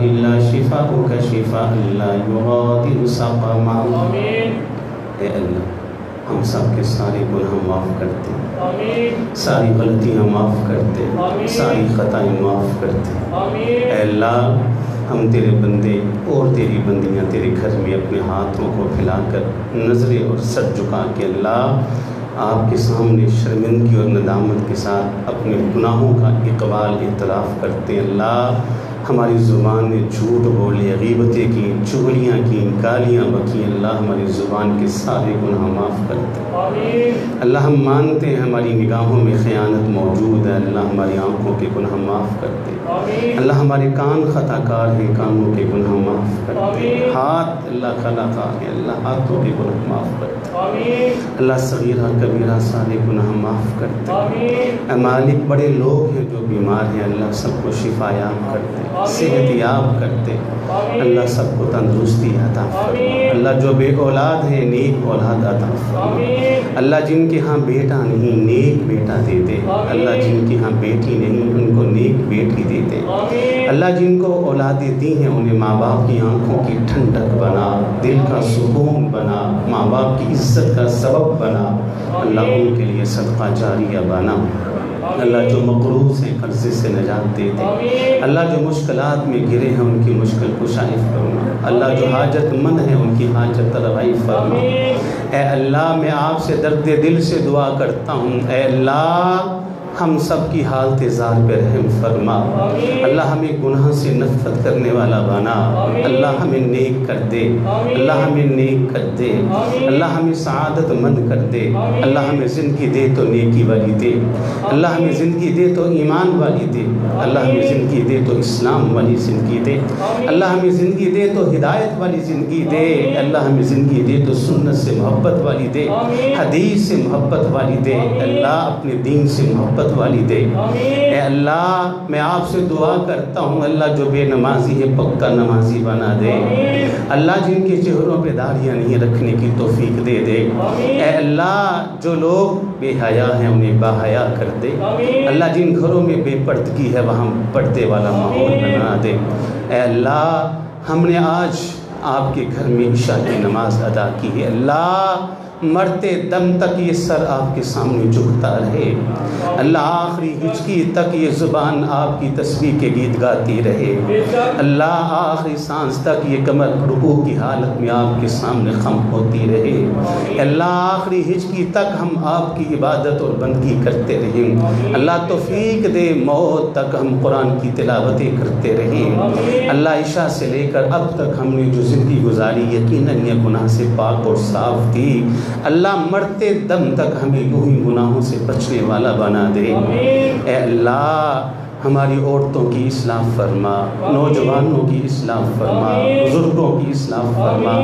إلا شفاؤك شفاء لا يغادر سقما. اے اللہ ہم سب کے سارے گناہ معاف کرتے، ساری غلطیاں معاف کرتے، ساری خطائیں معاف کرتے. اے اللہ ہم تیرے بندے اور تیری بندیاں تیرے گھر میں اپنے ہاتھوں کو پھیلا کر نظریں اور سر جھکا کے اللہ آپ کے سامنے شرمندگی اور ندامت کے ساتھ اپنے گناہوں کا اقبال اعتراف کرتے. اللہ ہماری زبان نے جھوٹ بولے، غیبتیں کی، چغلیاں کی، گالیاں بکی، اللہ ہماری زبان کے سارے گناہ معاف کرتے. اللہ ہم مانتے ہیں ہماری نگاہوں میں خیانت موجود ہے، اللہ ہماری آنکھوں کے گناہ معاف کرتے. اللہ ہمارے کان خطا کار ہیں، کانوں کے گناہ معاف کرتے. ہاتھ اللہ خلا خواہ ہے، اللہ ہاتھوں کے گناہ معاف کرتے. اللہ صغیرہ کبیرہ سارے گناہ معاف کرتے. اے مالک بڑے لوگ ہیں جو بیمار ہیں، اللہ سب کو شفا یاب کرتے، صحت یاب کرتے. اللہ سب کو تندرستی عطا فرما. اللہ جو بے اولاد ہیں نیک اولاد عطا فرما. اللہ جن کے ہاں بیٹا نہیں نیک بیٹا دے دے. اللہ جن کے ہاں بیٹی نہیں ان کو نیک بیٹی دے دے. اللہ جن کو اولادیں دی ہیں انہیں ماں باپ کی آنکھوں کی ٹھنڈک بنا، دل کا سکون بنا، ماں باپ کی عزت کا سبب بنا. اللہ ان کے لیے صدقہ جاریہ بنا. اللہ جو مقروض ہیں قرضے سے نجات دے دے. اللہ جو مشکلات میں گرے ہیں ان کی مشکل کشائی فرما. اللہ جو حاجت مند ہیں ان کی حاجت روائی فرما. اے اللہ میں آپ سے درد دل سے دعا کرتا ہوں، اے اللہ ہم سب کی حالت زار پہ رحم فرما. اللہ ہمیں گناہ سے نفرت کرنے والا بنا. اللہ ہمیں نیک کر دے. اللہ ہمیں نیک کر دے. اللہ ہمیں سعادت مند کر دے. اللہ ہمیں زندگی دے تو نیکی والی دے. اللہ ہمیں زندگی دے تو ایمان والی دے. اللہ ہمیں زندگی دے تو اسلام والی زندگی دے. اللہ ہمیں زندگی دے تو ہدایت والی زندگی دے. اللہ ہمیں زندگی دے تو سنت سے محبت والی دے، حدیث سے محبت والی دے. اللہ اپنے دین سے محبت والی دے. اے اللہ میں آپ سے دعا کرتا ہوں اللہ جو بے نمازی ہے پکا نمازی بنا دے. اللہ جن کے چہروں پہ داڑھیاں نہیں رکھنے کی توفیق دے دے. اے اللہ جو لوگ بے حیا ہیں انہیں باحیا کر دے. اللہ جن گھروں میں بے پردگی ہے وہاں پردے والا ماحول بنا دے. اے اللہ ہم نے آج آپ کے گھر میں عشاء کی نماز ادا کی ہے. اللہ مرتے دم تک یہ سر آپ کے سامنے جھکتا رہے. اللہ آخری ہچکی تک یہ زبان آپ کی تسبیح کے گیت گاتی رہے. اللہ آخری سانس تک یہ کمر رکوع کی حالت میں آپ کے سامنے خم ہوتی رہے. اللہ آخری ہچکی تک ہم آپ کی عبادت اور بندگی کرتے رہیں. اللہ توفیق دے موت تک ہم قرآن کی تلاوتیں کرتے رہیں. اللہ عشاء سے لے کر اب تک ہم نے جو زندگی گزاری یقیناً یہ گناہ سے پاک اور صاف تھی. اللہ مرتے دم تک ہمیں یوں ہی گناہوں سے بچنے والا بنا دے. اے اللہ ہماری عورتوں کی اصلاح فرما، نوجوانوں کی اصلاح فرما، بزرگوں کی اصلاح فرما،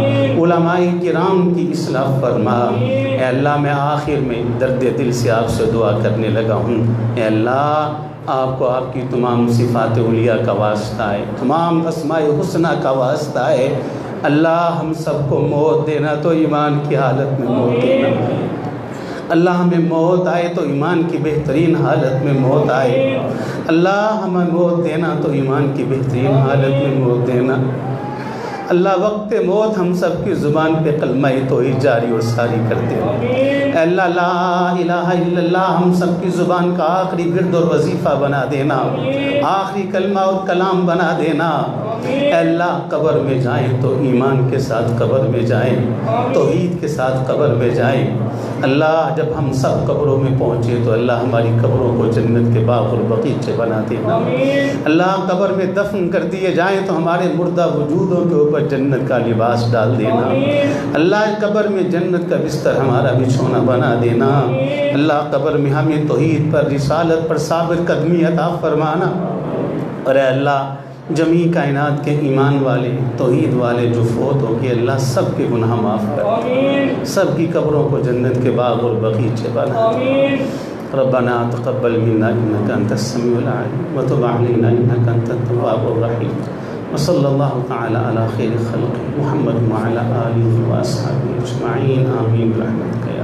علماء کرام کی اصلاح فرما. اے اللہ میں آخر میں درد دل سے آپ سے دعا کرنے لگا ہوں. اے اللہ آپ کو آپ کی تمام صفات علیہ کا واسطہ ہے، تمام اسماء حسنہ کا واسطہ ہے. اللہ ہم سب کو موت دینا تو ایمان کی حالت میں موت دینا. اللہ ہمیں موت آئے تو ایمان کی بہترین حالت میں موت آئے. اللہ ہمیں موت دینا تو ایمان کی بہترین حالت میں موت دینا. اللہ وقت موت ہم سب کی زبان پہ کلمہ توحید جاری اور ساری کرتے ہیں. اے اللہ لا الہ الا اللہ ہم سب کی زبان کا آخری ورد اور وظیفہ بنا دینا، آخری کلمہ اور کلام بنا دینا. اے اللہ قبر میں جائیں تو ایمان کے ساتھ قبر میں جائیں، توحید کے ساتھ قبر میں جائیں. اللہ جب ہم سب قبروں میں پہنچے تو اللہ ہماری قبروں کو جنت کے باغ اور باغیچے بنا دینا. اللہ قبر میں دفن کر دیے جائیں تو ہمارے مردہ وجودوں کے اوپر جنت کا لباس ڈال دینا. اللہ قبر میں جنت کا بستر ہمارا بچھونا بنا دینا. اللہ قبر میں ہمیں توحید پر رسالت پر ثابت قدمی عطا فرمانا. اور اے اللہ جمیع کائنات کے ایمان والے توحید والے جو فوت ہو گئے اللہ سب کے گناہ معاف کر، سب کی قبروں کو جنت کے باغ اور باغیچے بنا. ربنا تقبل منا انك انت السميع العليم وتب علينا انك انت التواب الرحيم. وصلى الله تعالى على خير خلقه محمد وعلى اله واصحابه اجمعين. آمين برحمتك.